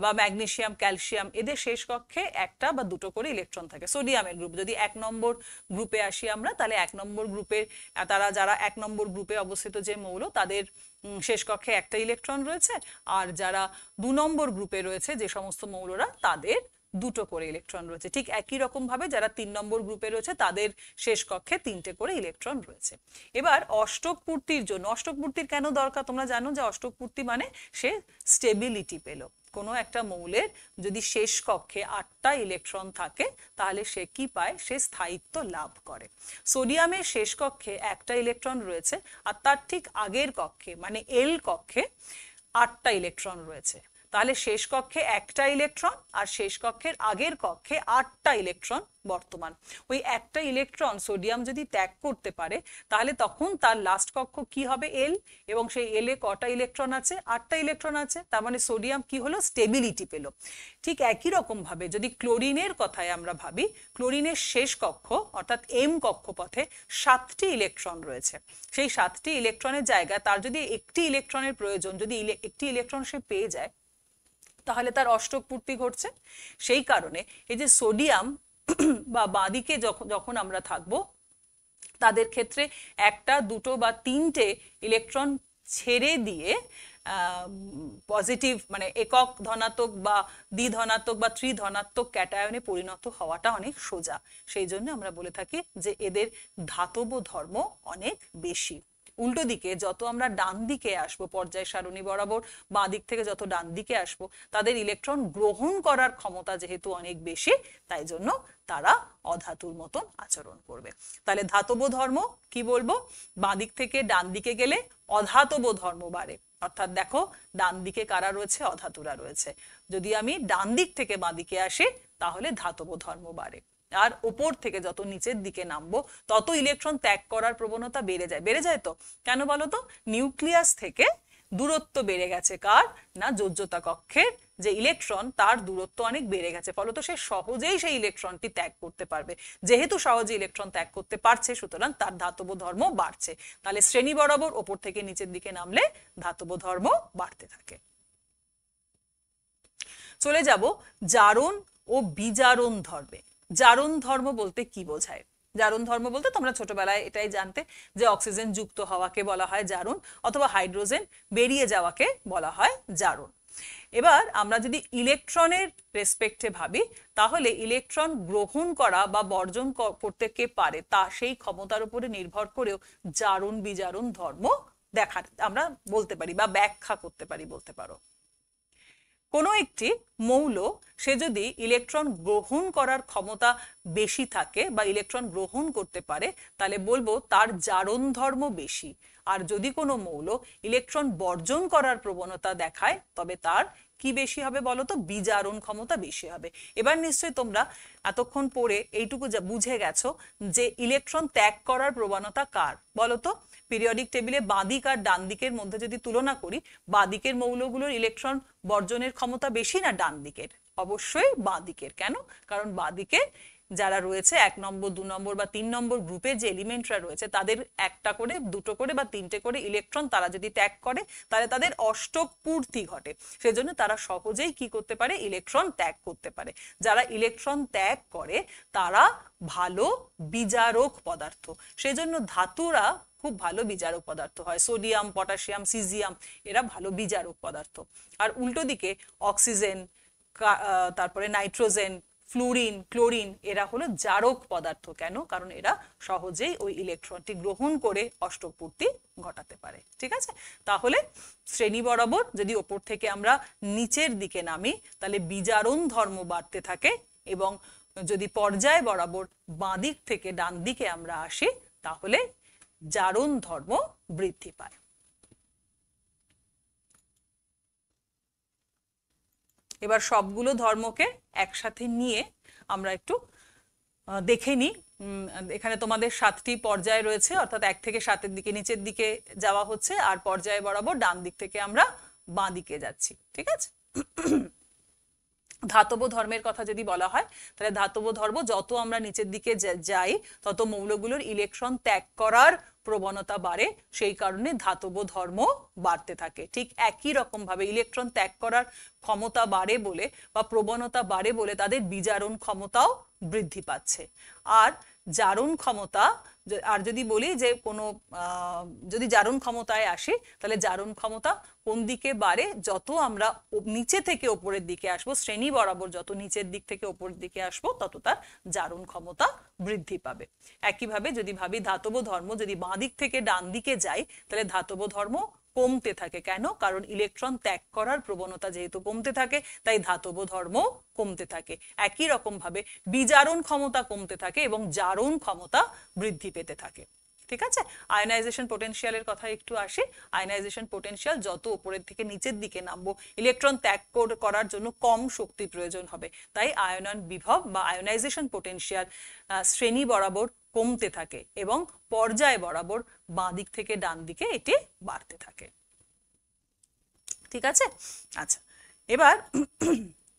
বা ম্যাগনেসিয়াম, ক্যালসিয়াম, এদের শেষ কক্ষে একটা বা দুটো করে ইলেকট্রন থাকে। সোডিয়ামের গ্রুপ, যদি 1 নম্বর গ্রুপে আসি আমরা, তাহলে 1 নম্বর গ্রুপের যারা 1 নম্বর গ্রুপে অবস্থিত যে মৌল, তাদের শেষ কক্ষে একটা ইলেকট্রন রয়েছে, আর যারা 2 নম্বর গ্রুপে রয়েছে যে সমস্ত মৌলরা, তাদের দুটো করে ইলেকট্রন রয়েছে। ঠিক একই রকম ভাবে যারা 3 নম্বর গ্রুপে রয়েছে, তাদের শেষ কক্ষে 3টে করে ইলেকট্রন রয়েছে। এবার অষ্টক পূর্তির জন্য, অষ্টক পূর্তির কেন দরকার? তোমরা জানো যে অষ্টক পূর্তি মানে সে স্টেবিলিটি পেল। কোনো একটা মৌলের যদি শেষ কক্ষে 8টা ইলেকট্রন থাকে, তাহলে সে কি পায়? সে স্থায়িত্ব লাভ করে। সোডিয়ামের শেষ কক্ষে একটা ইলেকট্রন রয়েছে, আর তার ঠিক আগের কক্ষে মানে এল কক্ষে 8টা ইলেকট্রন রয়েছে। তাহলে শেষ কক্ষে একটা ইলেকট্রন, আর শেষ কক্ষের আগের কক্ষে 8টা ইলেকট্রন বর্তমান। ওই একটা ইলেকট্রন সোডিয়াম যদি ত্যাগ করতে পারে, তাহলে তখন তার লাস্ট কক্ষ কি হবে? এল। এবং সেই এলে কটা ইলেকট্রন আছে? 8টা ইলেকট্রন আছে। তার মানে সোডিয়াম কি হলো? স্টেবিলিটি পেল। ঠিক একই রকম ভাবে যদি ক্লোরিনের কথায় আমরা ভাবি, ক্লোরিনের শেষ কক্ষ অর্থাৎ এম কক্ষপথে 7টি ইলেকট্রন রয়েছে। সেই 7টি ইলেকট্রনের জায়গায় তার যদি একটি ইলেকট্রনের প্রয়োজন, যদি একটি ইলেকট্রন সে পেয়ে যায়, তাহলে তার অষ্টক পূর্তি ঘটছে। সেই কারণে এই যে সোডিয়াম বা বাঁদিকে যখন আমরা থাকবো, তাদের ক্ষেত্রে একটা, দুটো বা 3টে ইলেকট্রন ছেড়ে দিয়ে পজিটিভ মানে একক ধনাত্মক বা দ্বিধনাত্মক বা ত্রিধনাত্মক ক্যাটায়নে পরিণত হওয়াটা অনেক সোজা। সেই জন্য আমরা বলে থাকি যে এদের ধাতব ধর্ম অনেক বেশি। উল্টো দিকে যত আমরা ডান দিকে আসবো পর্যায় সারণী বরাবর, বাঁ দিক থেকে যত ডান দিকে আসবো, তাদের ইলেকট্রন গ্রহণ করার ক্ষমতা যেহেতু অনেক বেশি, তাই জন্য তারা অধাতুর মতন আচরণ করবে। তাহলে ধাতব ধর্ম কি বলবো? বাঁ দিক থেকে ডান দিকে গেলে অধাতব ধর্ম বাড়ে। অর্থাৎ দেখো, ডান দিকে কারা রয়েছে? অধাতুরা রয়েছে। যদি আমি ডান দিক থেকে বাঁ দিকে আসি, তাহলে ধাতব ধর্ম বাড়ে। আর উপর থেকে যত নিচের দিকে নামবো, তত ইলেকট্রন ত্যাগ করার প্রবণতা বেড়ে যায়। বেড়ে যায় তো কেন বলো তো? নিউক্লিয়াস থেকে দূরত্ব বেড়ে গেছে। কার? না, যোজ্যতা কক্ষের যে ইলেকট্রন, তার দূরত্ব অনেক বেড়ে গেছে। ফলত সে সহজেই সেই ইলেকট্রনটি ত্যাগ করতে পারবে। যেহেতু সহজে ইলেকট্রন ত্যাগ করতে পারছে, সুতরাং তার ধাতব ধর্ম বাড়ছে। তাহলে শ্রেণী বরাবর ওপর থেকে নিচের দিকে নামলে ধাতব ধর্ম বাড়তে থাকে। চলে যাব জারণ ও বিজারণ ধর্মে। জারণ ধর্ম বলতে কি বোঝায়? জারণ ধর্ম বলতে তোমরা ছোটবেলায় এটাই জানতে যে অক্সিজেন যুক্ত হওয়াকে বলা হয় জারণ, অথবা হাইড্রোজেন বেরিয়ে যাওয়াকে বলা হয় জারণ। এবার আমরা যদি ইলেকট্রনের রেসপেক্টে ভাবি, তাহলে ইলেকট্রন গ্রহণ করা বা বর্জন করতে কে পারে, তা সেই ক্ষমতার উপরে নির্ভর করেও জারণ বিজারণ ধর্ম দেখা আমরা বলতে পারি বা ব্যাখ্যা করতে পারি বলতে পারো। কোনো একটি মৌল সে যদি ইলেকট্রন গ্রহণ করার ক্ষমতা বেশি থাকে বা ইলেকট্রন গ্রহণ করতে পারে, তাহলে বলবো তার জারণ ধর্ম বেশি। আর যদি কোনো মৌল ইলেকট্রন বর্জন করার প্রবণতা দেখায়, তবে তার কি বেশি হবে বলো তো? বিজারণ ক্ষমতা বেশি হবে। এবার নিশ্চয়ই তোমরা এতক্ষণ পড়ে এইটুকু বুঝে গেছো যে ইলেকট্রন ত্যাগ করার প্রবণতা কার বলো তো? পিরিয়ডিক টেবিলে বাঁ দিক আর ডান দিকের মধ্যে যদি তুলনা করি, বাঁ দিকের মৌলগুলোর ইলেকট্রন বর্জনের ক্ষমতা বেশি না ডান দিকের? অবশ্যই বাঁ দিকের। কেন? কারণ বাঁ দিকে যারা রয়েছে 1 নম্বর, 2 নম্বর বা 3 নম্বর গ্রুপের যে এলিমেন্টরা রয়েছে, তাদের একটা করে, দুটো করে বা 3টে করে ইলেকট্রন তারা যদি ত্যাগ করে, তাহলে তাদের অষ্টক পূর্তি ঘটে। সেজন্য তারা সহজেই কি করতে পারে? ইলেকট্রন ত্যাগ করতে পারে। যারা ইলেকট্রন ত্যাগ করে তারা ভালো বিজারক পদার্থ। সেজন্য ধাতুরা খুব ভালো বিজারক পদার্থ হয়। সোডিয়াম, পটাশিয়াম, সিজিয়াম, এরা ভালো বিজারক পদার্থ। আর উল্টো দিকে অক্সিজেন, তারপরে নাইট্রোজেন, ফ্লুরিন, ক্লোরিন, এরা হলো জারক পদার্থ। কেন? কারণ এরা সহজেই ওই ইলেকট্রনটি গ্রহণ করে অষ্টক পূর্তি ঘটাতে পারে। ঠিক আছে? তাহলে শ্রেণী বরাবর যদি ওপর থেকে আমরা নিচের দিকে নামি, তাহলে বিজারণ ধর্ম বাড়তে থাকে, এবং যদি পর্যায় বরাবর বাঁ দিক থেকে ডান দিকে আমরা আসি, তাহলে জারণ ধর্ম বৃদ্ধি পায়। এবার সবগুলো ধর্মকে একসাথে নিয়ে আমরা একটু দেখে নিই। এখানে তোমাদের 7টি পর্যায় রয়েছে, অর্থাৎ 1 থেকে 7-এর দিকে নিচের দিকে যাওয়া হচ্ছে, আর পর্যায় বরাবর ডান দিক থেকে আমরা বাঁ দিকে যাচ্ছি। ঠিক আছে? ধাতব ধর্মের কথা যদি বলা হয়, তাহলে ধাতব ধর্ম যত আমরা নিচের দিকে যাই, তত মৌলগুলোর ইলেকট্রন ত্যাগ করার প্রবণতা বাড়ে। সেই কারণে ধাতব ধর্ম বাড়তে থাকে। ঠিক একই রকম ভাবে ইলেকট্রন ত্যাগ করার ক্ষমতা বাড়ে বলে বা প্রবণতা বাড়ে বলে তাদের বিজারণ ক্ষমতাও বৃদ্ধি পাচ্ছে। আর জারণ ক্ষমতা, আর যদি বলি যে কোনো যদি জারণ ক্ষমতায় আসি, তাহলে জারণ ক্ষমতা কোন দিকে বাড়ে? যত আমরা নিচে থেকে ওপরের দিকে আসবো, শ্রেণী বরাবর যত নিচের দিক থেকে ওপরের দিকে আসবো, তত তার জারণ ক্ষমতা বৃদ্ধি পাবে। একইভাবে যদি ভাবি ধাতব ধর্ম, যদি বাঁ দিক থেকে ডান দিকে যাই, তাহলে ধাতব ধর্ম কমতে থাকে। কেন? কারণ ইলেকট্রন ত্যাগ করার প্রবণতা যেহেতু কমতে থাকে, তাই ধাতব ধর্ম কমতে থাকে। একই রকম ভাবে বিজারণ ক্ষমতা কমতে থাকে এবং জারণ ক্ষমতা বৃদ্ধি পেতে থাকে। ঠিক আছে? আয়নাইজেশন পোটেনশিয়ালের কথা একটু আসি। আয়নাইজেশন পোটেনশিয়াল যত উপরের থেকে নিচের দিকে নামবো, ইলেকট্রন ত্যাগ করার জন্য কম শক্তি প্রয়োজন হবে, তাই আয়নন বিভব বা আয়নাইজেশন পোটেনশিয়াল শ্রেণী বরাবর কমতে থাকে এবং পর্যায় বরাবর বাঁ দিক থেকে ডান দিকে এটি বাড়তে থাকে। ঠিক আছে? আচ্ছা, এবার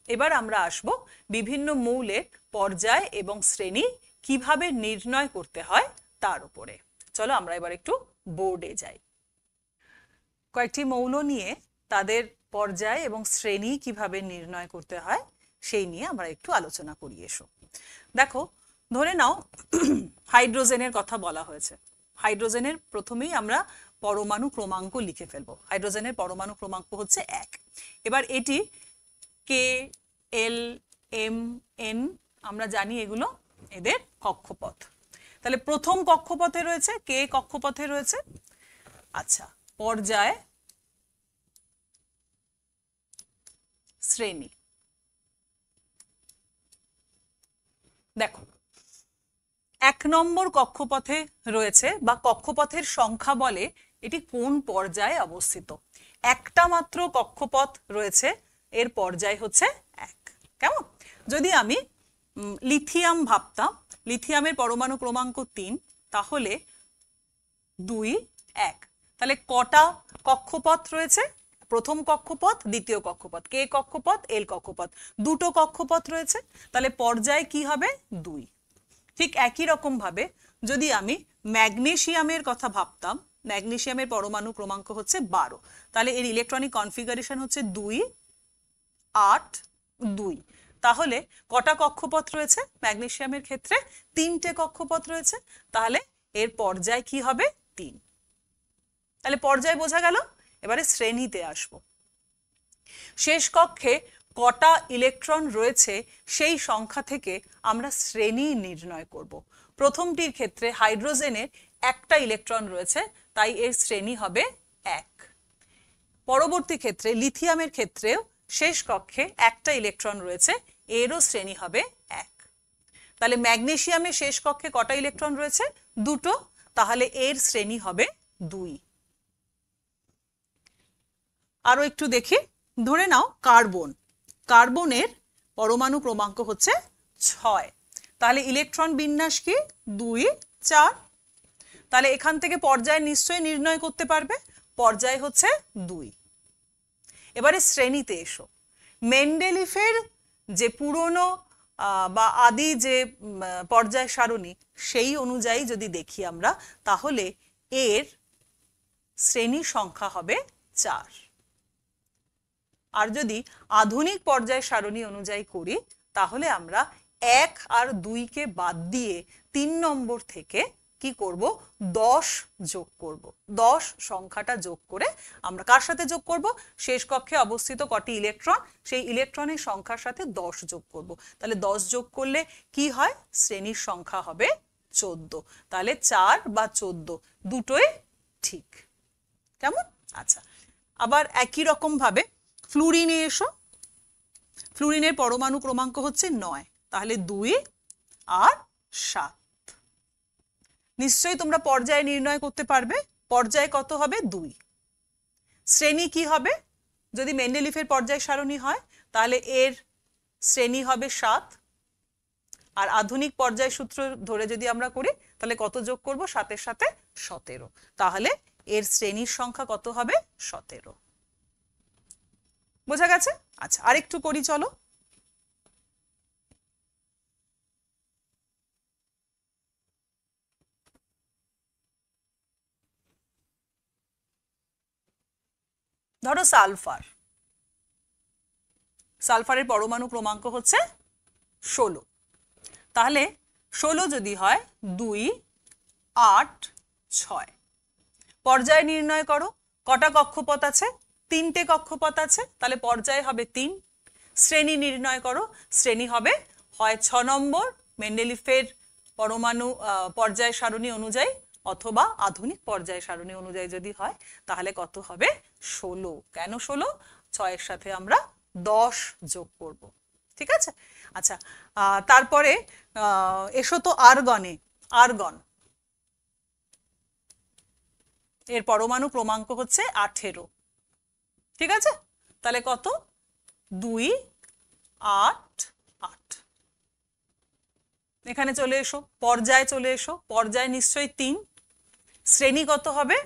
এবার আমরা আসব বিভিন্ন মৌলের পর্যায় এবং শ্রেণী কিভাবে নির্ণয় করতে হয় তার উপরে। চলো আমরা এবার একটু বোর্ডে যাই। কয়েকটি মৌল নিয়ে তাদের পর্যায় এবং শ্রেণী কিভাবে নির্ণয় করতে হয় সেই নিয়ে আমরা একটু আলোচনা করি। এসো দেখো, ধরে নাও হাইড্রোজেনের কথা বলা হয়েছে। হাইড্রোজেনের প্রথমেই আমরা পরমাণু ক্রমাঙ্ক লিখে ফেলবো। হাইড্রোজেনের পরমাণু ক্রমাঙ্ক হচ্ছে 1। এবার এটি কে, এল, এম, এন, আমরা জানি এগুলো এদের কক্ষপথ। তাহলে প্রথম কক্ষপথে রয়েছে কে, কক্ষপথে রয়েছে। আচ্ছা, পর্যায়, শ্রেণী। দেখো, 1 নম্বর কক্ষপথে রয়েছে বা কক্ষপথের সংখ্যা বলে এটি কোন পর্যায়ে অবস্থিত। একটা মাত্র কক্ষপথ রয়েছে, এর পর্যায় হচ্ছে 1। কেমন? যদি আমি লিথিয়াম ভাবতাম, লিথিয়ামের পরমাণু ক্রমাঙ্ক 3, তাহলে 2, 1। তাহলে কটা কক্ষপথ রয়েছে? প্রথম কক্ষপথ, দ্বিতীয় কক্ষপথ, কে কক্ষপথ, এল কক্ষপথ, দুটো কক্ষপথ রয়েছে। তাহলে পর্যায় কি হবে? 2। ঠিক একই রকম ভাবে যদি আমি ম্যাগনেসিয়ামের কথা ভাবতাম, ম্যাগনেসিয়ামের পরমাণু ক্রমাঙ্ক হচ্ছে 12, তাহলে এর ইলেকট্রনিক কনফিগারেশন হচ্ছে 2, 8, 2। তাহলে কটা কক্ষপথ রয়েছে ম্যাগনেসিয়ামের ক্ষেত্রে? 3টে কক্ষপথ রয়েছে। তাহলে এর পর্যায় কি হবে? 3। তাহলে পর্যায় বোঝা গেল। এবারে শ্রেণীতে আসবো। শেষ কক্ষে কটা ইলেকট্রন রয়েছে সেই সংখ্যা থেকে আমরা শ্রেণী নির্ণয় করব। প্রথমটির ক্ষেত্রে হাইড্রোজেনের একটা ইলেকট্রন রয়েছে, তাই এর শ্রেণী হবে 1। পরবর্তী ক্ষেত্রে লিথিয়ামের ক্ষেত্রেও শেষ কক্ষে একটা ইলেকট্রন রয়েছে, এরও শ্রেণী হবে 1। তাহলে ম্যাগনেসিয়ামের শেষ কক্ষে কটা ইলেকট্রন রয়েছে? 2টো, তাহলে এর শ্রেণী হবে 2। আরো একটু দেখি, ধরে নাও কার্বন, কার্বনের পরমাণু ক্রমাঙ্ক হচ্ছে 6, তাহলে ইলেকট্রন বিন্যাস কি? 2, 4। তাহলে এখান থেকে পর্যায় নিশ্চয়ই নির্ণয় করতে পারবে, পর্যায় হচ্ছে 2। এবারে শ্রেণীতে এসো। মেন্ডেলিফের যে পুরনো বা আদি যে পর্যায় সারণী, সেই অনুযায়ী যদি দেখি আমরা, তাহলে এর শ্রেণী সংখ্যা হবে 4। আর যদি আধুনিক পর্যায় সারণী অনুযায়ী করি, তাহলে আমরা 1 আর 2কে বাদ দিয়ে 3 নম্বর থেকে কি করব? 10 যোগ করব। 10 সংখ্যাটা যোগ করে আমরা কার সাথে যোগ করব? শেষ কক্ষে অবস্থিত কটি ইলেকট্রন, সেই ইলেকট্রনের সংখ্যার সাথে 10 যোগ করব। তাহলে 10 যোগ করলে কি হয়? শ্রেণীর সংখ্যা হবে 14। তাহলে 4 বা 14 দুটোই ঠিক। কেমন? আচ্ছা, আবার একই রকম ভাবে ফ্লুরিনে এসো। ফ্লুরিনের পরমাণু ক্রমাঙ্ক হচ্ছে 9, তাহলে 2 আর 7। নিশ্চয়ই তোমরা পর্যায় নির্ণয় করতে পারবে। পর্যায় কত হবে? 2। শ্রেণী কি হবে? যদি মেন্ডেলিফের পর্যায় সারণী হয়, তাহলে এর শ্রেণী হবে 7। আর আধুনিক পর্যায় সূত্র ধরে যদি আমরা করি, তাহলে কত যোগ করব? 7-এর সাথে 17। তাহলে এর শ্রেণীর সংখ্যা কত হবে? 17। বোঝা গেছে? আচ্ছা, আরেকটু করি চলো। ধরো সালফার, সালফারের পরমাণু ক্রমাঙ্ক হচ্ছে 16। তাহলে 16 যদি হয় 2, 8, 6। পর্যায় নির্ণয় করো। কটা কক্ষপথ আছে? 3টে কক্ষপথ আছে, তাহলে পর্যায় হবে 3। শ্রেণী নির্ণয় করো। শ্রেণী হবে হয় 6 নম্বর মেন্ডেলিফের পরমাণু পর্যায় সারণী অনুযায়ী, অথবা আধুনিক পর্যায় সারণী অনুযায়ী যদি হয় তাহলে কত হবে? 16। কেন 16? 6-এর সাথে আমরা 10 যোগ করব। ঠিক আছে? আচ্ছা, তারপরে এসো তো আর্গনে। আর্গন এর পরমাণু ক্রমাঙ্ক হচ্ছে 18। ঠিক আছে? তাহলে কত? 2, 8, 8। এখানে চলে এসো, পর্যায় চলে এসো। পর্যায় নিশ্চয়ই 3। শ্রেণী কত হবে?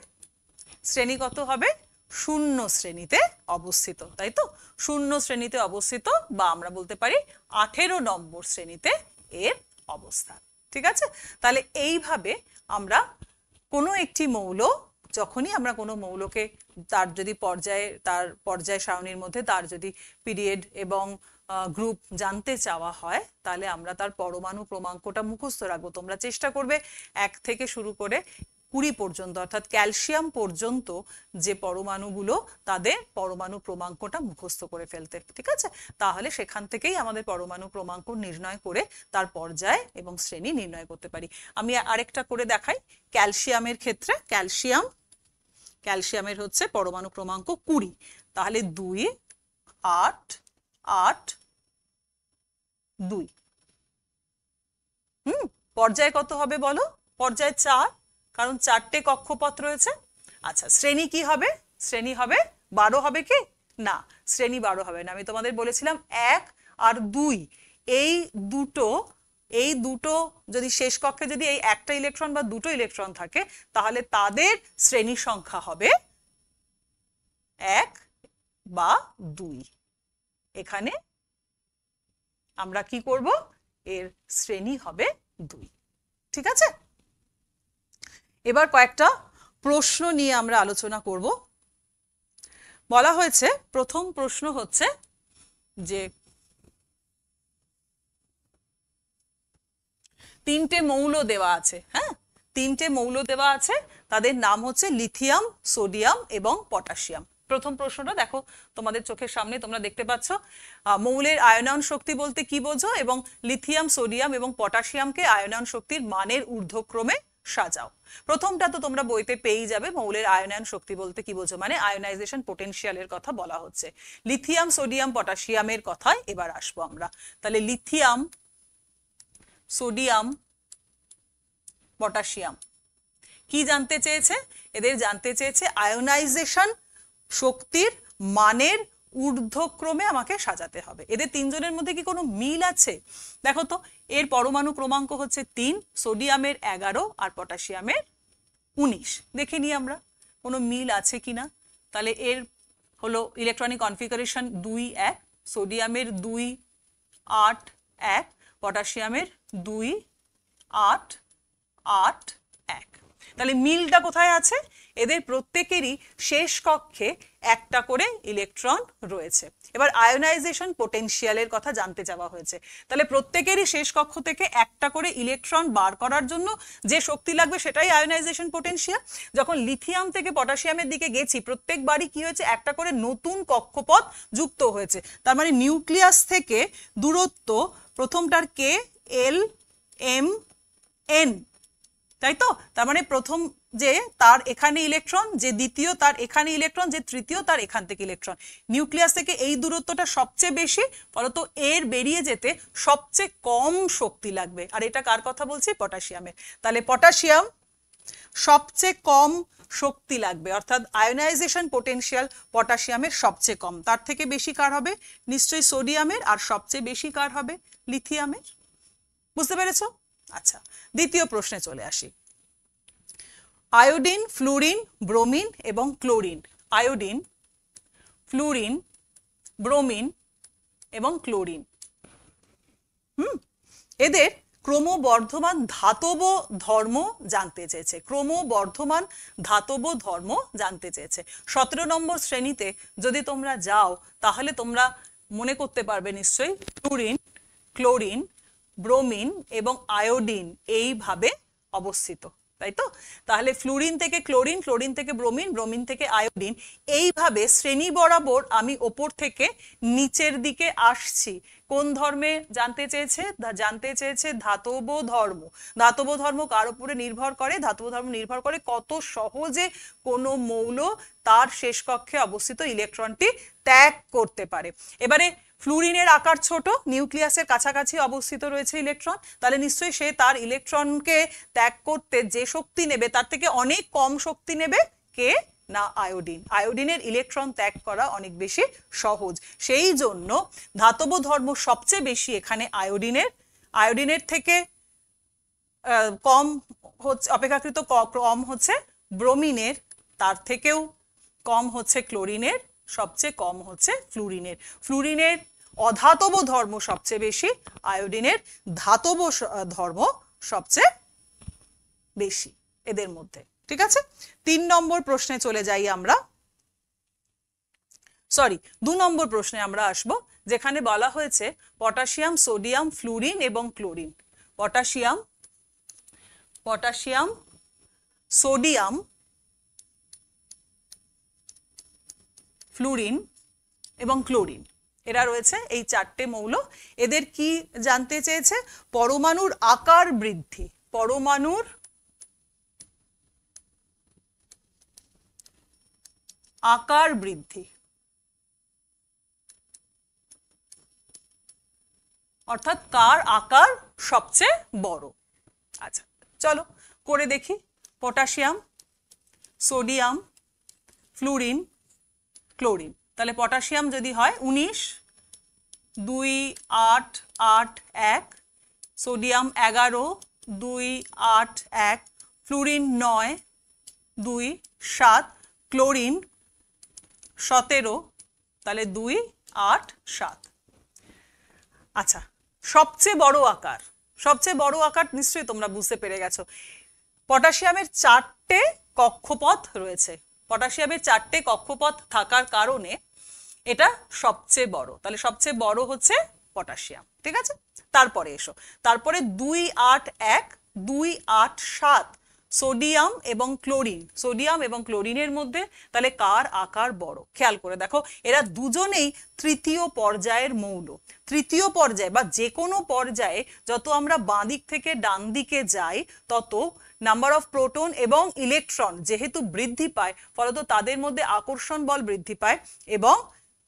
শ্রেণী কত হবে? 0 শ্রেণীতে অবস্থিত, তাই তো? 0 শ্রেণীতে অবস্থিত, বা আমরা বলতে পারি 18 নম্বর শ্রেণীতে এর অবস্থান। ঠিক আছে? তাহলে এইভাবে আমরা কোনো একটি মৌল, যখনই আমরা কোনো মৌলকে তার যদি তার পর্যায় সারণীর মধ্যে তার যদি পিরিয়ড এবং গ্রুপ জানতে চাওয়া হয়, তাহলে আমরা তার পরমাণু ক্রমাঙ্কটা মুখস্থ রাখবো। তোমরা চেষ্টা করবে 1 থেকে শুরু করে 20 পর্যন্ত, অর্থাৎ ক্যালসিয়াম পর্যন্ত যে পরমাণুগুলো, তাদের পরমাণু ক্রমাঙ্কটা মুখস্থ করে ফেলতে। ঠিক আছে? তাহলে সেখান থেকেই আমাদের পরমাণু ক্রমাঙ্ক নির্ণয় করে তার পর্যায় এবং শ্রেণী নির্ণয় করতে পারি। আমি আরেকটা করে দেখাই। ক্যালসিয়ামের ক্ষেত্রে ক্যালসিয়ামের হচ্ছে পরমাণু ক্রমাঙ্ক 20। তাহলে 2, 8, 8, 2। পর্যায় কত হবে বলো? পর্যায় 4, কারণ 4টে কক্ষপথ রয়েছে। আচ্ছা, শ্রেণী কি হবে? শ্রেণী হবে 12 হবে কি না? শ্রেণী 12 হবে না। আমি তোমাদের বলেছিলাম 1 আর 2, এই দুটো যদি শেষ কক্ষে যদি এই একটা ইলেকট্রন বা দুটো ইলেকট্রন থাকে, তাহলে তাদের শ্রেণী সংখ্যা হবে 1 বা 2। এখানে আমরা কি করব? এর শ্রেণী হবে 2। ঠিক আছে? এবার কয়েকটা প্রশ্ন নিয়ে আমরা আলোচনা করব। বলা হয়েছে, প্রথম প্রশ্ন হচ্ছে যে 3টে মৌল দেওয়া আছে। হ্যাঁ, 3টে মৌল দেওয়া আছে, তাদের নাম হচ্ছে লিথিয়াম, সোডিয়াম এবং পটাশিয়াম। প্রথম প্রশ্নটা দেখো তোমাদের চোখের সামনে, তোমরা দেখতে পাচ্ছ। মৌলের আয়নায়ন শক্তি বলতে কি বোঝো, এবং লিথিয়াম, সোডিয়াম এবং পটাশিয়ামকে আয়নায়ন শক্তির মানের ঊর্ধ্বক্রমে সাজাও। প্রথমটা তো তোমরা বইতে পেয়েই যাবে। মৌলের আয়নায়ন শক্তি বলতে কি বোঝো, মানে আয়নাইজেশন পোটেনশিয়ালের কথা বলা হচ্ছে। লিথিয়াম, সোডিয়াম, পটাশিয়ামের কথায় এবার আসবো আমরা। তাহলে লিথিয়াম, সোডিয়াম, পটাশিয়াম কি জানতে চেয়েছে? এদের জানতে চেয়েছে আয়নাইজেশন শক্তির মানের ঊর্ধ্বক্রমে আমাকে সাজাতে হবে। এদের তিনজনের মধ্যে কি কোনো মিল আছে? দেখো তো, এর পরমাণু ক্রমাঙ্ক হচ্ছে 3, সোডিয়ামের 11 আর পটাশিয়ামের 19। দেখে নিই আমরা কোনো মিল আছে কিনা। তাহলে এর হলো ইলেকট্রনিক কনফিগারেশন 2, 1, সোডিয়ামের 2, 8, 1, পটাশিয়ামের 2, 8, 8, 1। তাহলে মিলটা কোথায় আছে? এদের প্রত্যেকেরই শেষ কক্ষে একটা করে ইলেকট্রন রয়েছে। এবার আয়নাইজেশন পোটেনশিয়ালের কথা জানতে চাওয়া হয়েছে। তাহলে প্রত্যেকেরই শেষ কক্ষ থেকে একটা করে ইলেকট্রন বার করার জন্য যে শক্তি লাগবে সেটাই আয়নাইজেশন পোটেনশিয়াল। যখন লিথিয়াম থেকে পটাশিয়ামের দিকে গেছি, প্রত্যেকবারই কি হয়েছে? একটা করে নতুন কক্ষপথ যুক্ত হয়েছে। তার মানে নিউক্লিয়াস থেকে দূরত্ব, প্রথমটার কে, এল, এম, এন, তাই তো? তার মানে প্রথম যে তার এখানে ইলেকট্রন, যে দ্বিতীয় তার এখানে ইলেকট্রন, যে তৃতীয় তার এখান থেকে ইলেকট্রন। নিউক্লিয়াস থেকে এই দূরত্বটা সবচেয়ে বেশি, ফলত এর বেরিয়ে যেতে সবচেয়ে কম শক্তি লাগবে। আর এটা কার কথা বলছি? পটাশিয়ামের। তাহলে পটাশিয়াম সবচেয়ে কম শক্তি লাগবে, অর্থাৎ আয়নাইজেশন পোটেনশিয়াল পটাশিয়ামের সবচেয়ে কম। তার থেকে বেশি কার হবে? নিশ্চয়ই সোডিয়ামের। আর সবচেয়ে বেশি কার হবে? লিথিয়ামের। বুঝতে পেরেছো? আচ্ছা, দ্বিতীয় প্রশ্নে চলে আসি। আয়োডিন, ফ্লুরিন, ব্রোমিন এবং ক্লোরিন। আয়োডিন, ফ্লুরিন, ব্রোমিন এবং ক্লোরিন, এদের ক্রমবর্ধমান ধাতব ধর্ম জানতে চেয়েছে। ক্রমবর্ধমান ধাতব ধর্ম জানতে চেয়েছে। 17 নম্বর শ্রেণীতে যদি তোমরা যাও, তাহলে তোমরা মনে করতে পারবে নিশ্চয়ই ফ্লুরিন, ক্লোরিন, ব্রোমিন এবং আয়োডিন এইভাবে অবস্থিত, তাই তো? তাহলে ফ্লুরিন থেকে ক্লোরিন, ক্লোরিন থেকে ব্রোমিন, ব্রোমিন থেকে আয়োডিন, এইভাবে শ্রেণী বরাবর আমি ওপর থেকে নিচের দিকে আসছি। কোন ধর্মে জানতে চেয়েছে? জানতে চেয়েছে ধাতব ধর্ম। ধাতব ধর্ম কার উপরে নির্ভর করে? ধাতব ধর্ম নির্ভর করে কত সহজে কোনো মৌল তার শেষ কক্ষে অবস্থিত ইলেকট্রনটি ত্যাগ করতে পারে। এবারে ফ্লুরিনের আকার ছোট, নিউক্লিয়াসের কাছাকাছি অবস্থিত রয়েছে ইলেকট্রন, তাহলে নিশ্চয়ই সে তার ইলেকট্রনকে ত্যাগ করতে যে শক্তি নেবে তার থেকে অনেক কম শক্তি নেবে কে? না আয়োডিন। আয়োডিনের ইলেকট্রন ত্যাগ করা অনেক বেশি সহজ, সেই জন্য ধাতব ধর্ম সবচেয়ে বেশি এখানে আয়োডিনের। আয়োডিনের থেকে কম হচ্ছে, অপেক্ষাকৃত কম হচ্ছে ব্রোমিনের, তার থেকেও কম হচ্ছে ক্লোরিনের, সবচেয়ে কম হচ্ছে ফ্লুরিনের। ফ্লুরিনের অধাতব ধর্ম সবচেয়ে বেশি, আয়োডিনের ধাতব ধর্ম সবচেয়ে বেশি এদের মধ্যে। ঠিক আছে, 3 নম্বর প্রশ্নে চলে যাই আমরা। সরি, 2 নম্বর প্রশ্নে আমরা আসব, যেখানে বলা হয়েছে পটাশিয়াম, সোডিয়াম, ফ্লুরিন এবং ক্লোরিন। পটাশিয়াম, সোডিয়াম, ফ্লুরিন এবং ক্লোরিন, এরা রয়েছে এই 4টে মৌল। এদের কি জানতে চেয়েছে? পরমাণুর আকার বৃদ্ধি, পরমাণুর আকার বৃদ্ধি, অর্থাৎ কার আকার সবচেয়ে বড়। আচ্ছা চলো করে দেখি। Potassium, sodium, fluorine, chlorine. তাহলে পটাশিয়াম যদি হয় 19, 2, 8, 8, 1, সোডিয়াম 11, 2, 8, 1, ফ্লুরিন 9, 2, 7, ক্লোরিন 17, তাহলে 2, 8, 7। আচ্ছা, সবচেয়ে বড় আকার, সবচেয়ে বড় আকার নিশ্চয়ই তোমরা বুঝতে পেরে গেছো। পটাশিয়ামের 4টে কক্ষপথ রয়েছে, পটাশিয়ামের 4টে কক্ষপথ থাকার কারণে এটা সবচেয়ে বড়। তাহলে সবচেয়ে বড় হচ্ছে পটাশিয়াম। ঠিক আছে, তারপরে এসো, তারপরে 2, 8, 1, 2, 8, 7 সোডিয়াম এবং ক্লোরিন। সোডিয়াম এবং ক্লোরিনের মধ্যে তাহলে কার আকার বড়? খেয়াল করে দেখো, এরা দুজনেই তৃতীয় পর্যায়ের মৌল। তৃতীয় পর্যায়ে বা যে কোনো পর্যায়ে যত আমরা বাঁ দিক থেকে ডান দিকে যাই, তত নাম্বার অফ প্রোটন এবং ইলেকট্রন যেহেতু বৃদ্ধি পায়, ফলত তাদের মধ্যে আকর্ষণ বল বৃদ্ধি পায় এবং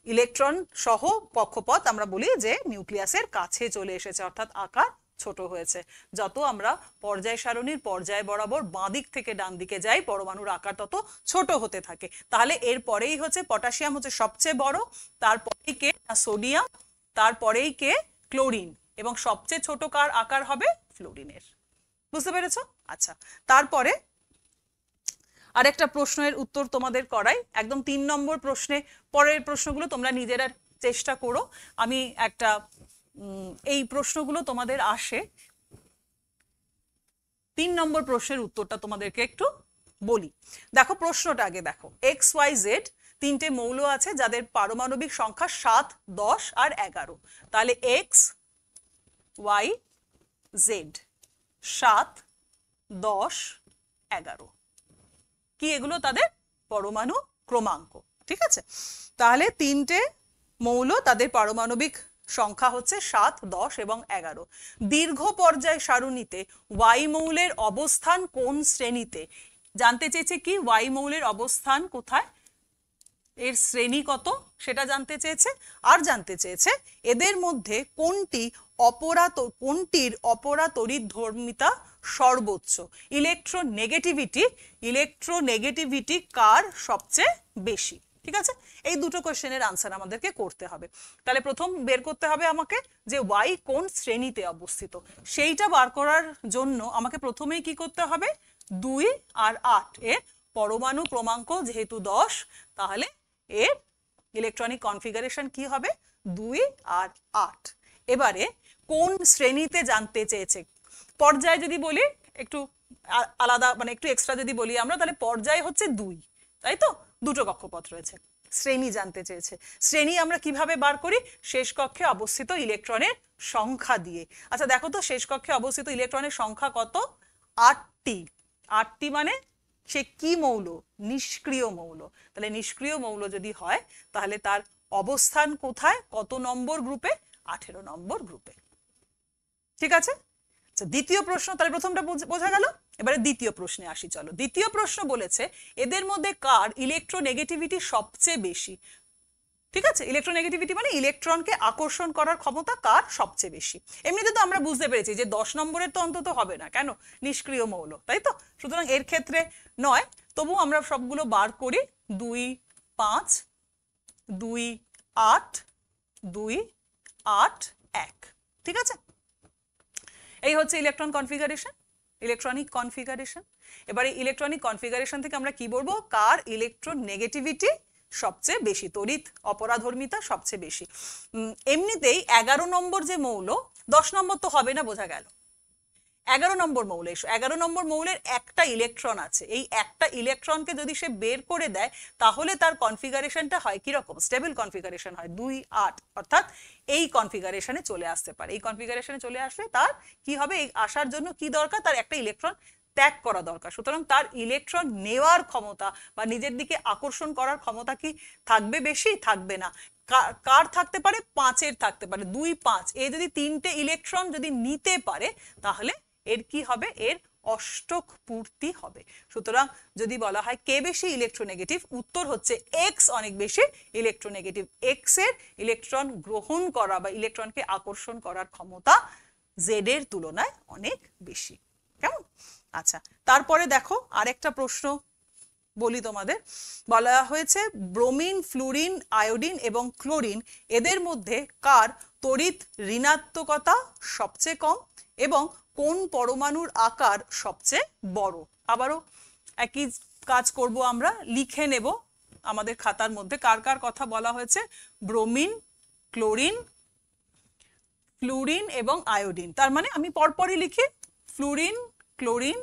ইলেকট্রন সহ কক্ষপথ আমরা বলি যে নিউক্লিয়াসের কাছে চলে এসেছে, অর্থাৎ আকার ছোট হয়েছে। যত আমরা পর্যায় সারণীর পর্যায় বরাবর বাঁ দিক থেকে ডান দিকে যাই, পরমাণুর আকার তত ছোট হতে থাকে। তাহলে এর পরেই হচ্ছে পটাশিয়াম হচ্ছে সবচেয়ে বড়, তারপরেই কে? সোডিয়াম, তারপরেই কে? ক্লোরিন, এবং সবচেয়ে ছোট কার আকার হবে? ফ্লুরিনের। বুঝতে পেরেছো? আচ্ছা, তারপরে আরেকটা প্রশ্নের উত্তর তোমাদের করাই, একদম 3 নম্বর প্রশ্নে। পরের প্রশ্নগুলো তোমরা নিজেরা চেষ্টা করো। আমি একটা এই প্রশ্নগুলো তোমাদের আসে, 3 নম্বর প্রশ্নের উত্তরটা তোমাদেরকে একটু বলি। দেখো প্রশ্নটা আগে দেখো, XYZ 3টে মৌল আছে যাদের পারমাণবিক সংখ্যা 7, 10 আর 11। তাহলে XYZ 7, 10, 11 কি? এগুলো তাদের পরমাণু ক্রমাঙ্ক। ঠিক আছে, তাহলে 3টে মৌল, তাদের পারমাণবিক সংখ্যা হচ্ছে 7, 10 এবং 11। দীর্ঘ পর্যায় সারণীতে Y মৌলের অবস্থান কোন শ্রেণীতে? জানতে চেয়েছে কি Y মৌলের অবস্থান কোথায়, এর শ্রেণী কত সেটা জানতে চেয়েছে। আর জানতে চেয়েছে এদের মধ্যে কোনটির অপরাতড়িৎধর্মিতা সর্বোচ্চ, ইলেকট্রোনেগেটিভিটি কার সবচেয়ে বেশি। ঠিক আছে, এই দুটো কোশ্চেনের আনসার আমাদেরকে করতে হবে। তাহলে প্রথম বের করতে হবে আমাকে যে Y কোন শ্রেণীতে অবস্থিত, সেইটা বার করার জন্য আমাকে প্রথমেই কি করতে হবে? 2 আর 8 এর পরমাণু ক্রমাঙ্ক যেহেতু 10, তাহলে এর ইলেকট্রনিক কনফিগারেশন কি হবে? 2 আর 8। এবারে কোন শ্রেণীতে জানতে চেয়েছে, পর্যায় যদি বলি একটু আলাদা, মানে একটু এক্সট্রা যদি বলি আমরা, তাহলে পর্যায় হচ্ছে 2, তাই তো? দুটো কক্ষপথ রয়েছে। শ্রেণী জানতে চেয়েছে। শ্রেণী আমরা কিভাবে বার করি? শেষ কক্ষে অবস্থিত ইলেকট্রনের সংখ্যা দিয়ে। আচ্ছা দেখো তো শেষ কক্ষে অবস্থিত ইলেকট্রনের সংখ্যা কত? 8টি। 8টি মানে সে কি মৌল? নিষ্ক্রিয় মৌল। তাহলে নিষ্ক্রিয় মৌল যদি হয় তাহলে তার অবস্থান কোথায়, কত নম্বর গ্রুপে? 18 নম্বর গ্রুপে। ঠিক আছে। আচ্ছা দ্বিতীয় প্রশ্ন, তাহলে প্রথমটা বোঝা গেল। এবারে দ্বিতীয় প্রশ্নে আসি চলো। দ্বিতীয় প্রশ্ন বলেছে এদের মধ্যে কার ইলেকট্রোনেগেটিভিটি সবচেয়ে বেশি? ঠিক আছে, ইলেকট্রোনেগেটিভিটি মানে ইলেকট্রনকে আকর্ষণ করার ক্ষমতা কার সবচেয়ে বেশি। এমনিতে তো আমরা বুঝতে পেরেছি যে 10 নম্বরের তো অন্তত হবে না, কেন? নিষ্ক্রিয় মৌল, তাই তো? সুতরাং এর ক্ষেত্রে নয়, তবু আমরা সবগুলো বার করি। 2, 5, 2, 8, 2, 8, 1। ঠিক আছে, এই হচ্ছে ইলেকট্রন কনফিগারেশন, ইলেকট্রনিক কনফিগারেশন। এবারে ইলেকট্রনিক কনফিগারেশন থেকে আমরা কি বলবো? কার ইলেকট্রোনেগেটিভিটি সবচেয়ে বেশি, তড়িৎ অপরাধর্মিতা সবচেয়ে বেশি। এমনিতেই 11 নম্বর যে মৌল, 10 নম্বর তো হবে না, বোঝা গেল। 11 নম্বর মৌল, 11 নম্বর মৌলের একটা ইলেকট্রন আছে। এই একটা ইলেকট্রনকে যদি সে বের করে দেয় তাহলে তার কনফিগারেশনটা হয় কিরকম? স্টেবল কনফিগারেশন হয় 2, 8, অর্থাৎ এই কনফিগারেশনে চলে আসতে পারে। এই কনফিগারেশনে চলে আসলে তার কি হবে? এই আসার জন্য কি দরকার? তার একটা ইলেকট্রন ত্যাগ করা দরকার। সুতরাং তার ইলেকট্রন নেওয়ার ক্ষমতা বা নিজের দিকে আকর্ষণ করার ক্ষমতা কি থাকবে? বেশি থাকবে না। কার থাকতে পারে? 5-এর থাকতে পারে। 2, 5 এ যদি 3টে ইলেকট্রন যদি নিতে পারে তাহলে এর কি হবে? এর অষ্টক পূর্তি হবে। সুতরাং যদি বলা হয় কে বেশি ইলেকট্রোনেগেটিভ, উত্তর হচ্ছে এক্স অনেক বেশি ইলেকট্রোনেগেটিভ। এক্স এর ইলেকট্রন গ্রহণ করা বা ইলেকট্রনকে আকর্ষণ করার ক্ষমতা জেড এর তুলনায় অনেক বেশি। কেমন? আচ্ছা তারপরে দেখো আরেকটা প্রশ্ন বলি তোমাদের। বলা হয়েছে ব্রোমিন, ফ্লুরিন, আয়োডিন এবং ক্লোরিন এদের মধ্যে কার তড়িৎ ঋণাত্মকতা সবচেয়ে কম এবং কোন পরমাণুর আকার সবচেয়ে বড়? আবারও একই কাজ করব, আমরা লিখে নেব আমাদের খাতার মধ্যে কার কার কথা বলা হয়েছে। ব্রোমিন, ক্লোরিন, ফ্লুরিন এবং আয়োডিন। তার মানে আমি পরপরই লিখি, ফ্লুরিন, ক্লোরিন,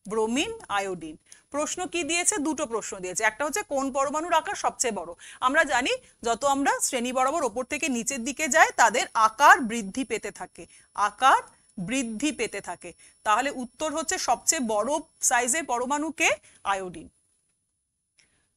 ব্রোমিন, আয়োডিন। প্রশ্ন কি দিয়েছে? দুটো প্রশ্ন দিয়েছে। একটা হচ্ছে কোন পরমাণুর আকার সবচেয়ে বড়। আমরা জানি যত আমরা শ্রেণী বরাবর ওপর থেকে নিচের দিকে যাই তাদের আকার বৃদ্ধি পেতে থাকে, আকার বৃদ্ধি পেতে থাকে। তাহলে উত্তর হচ্ছে সবচেয়ে বড় সাইজের পরমাণুকে? আয়োডিন।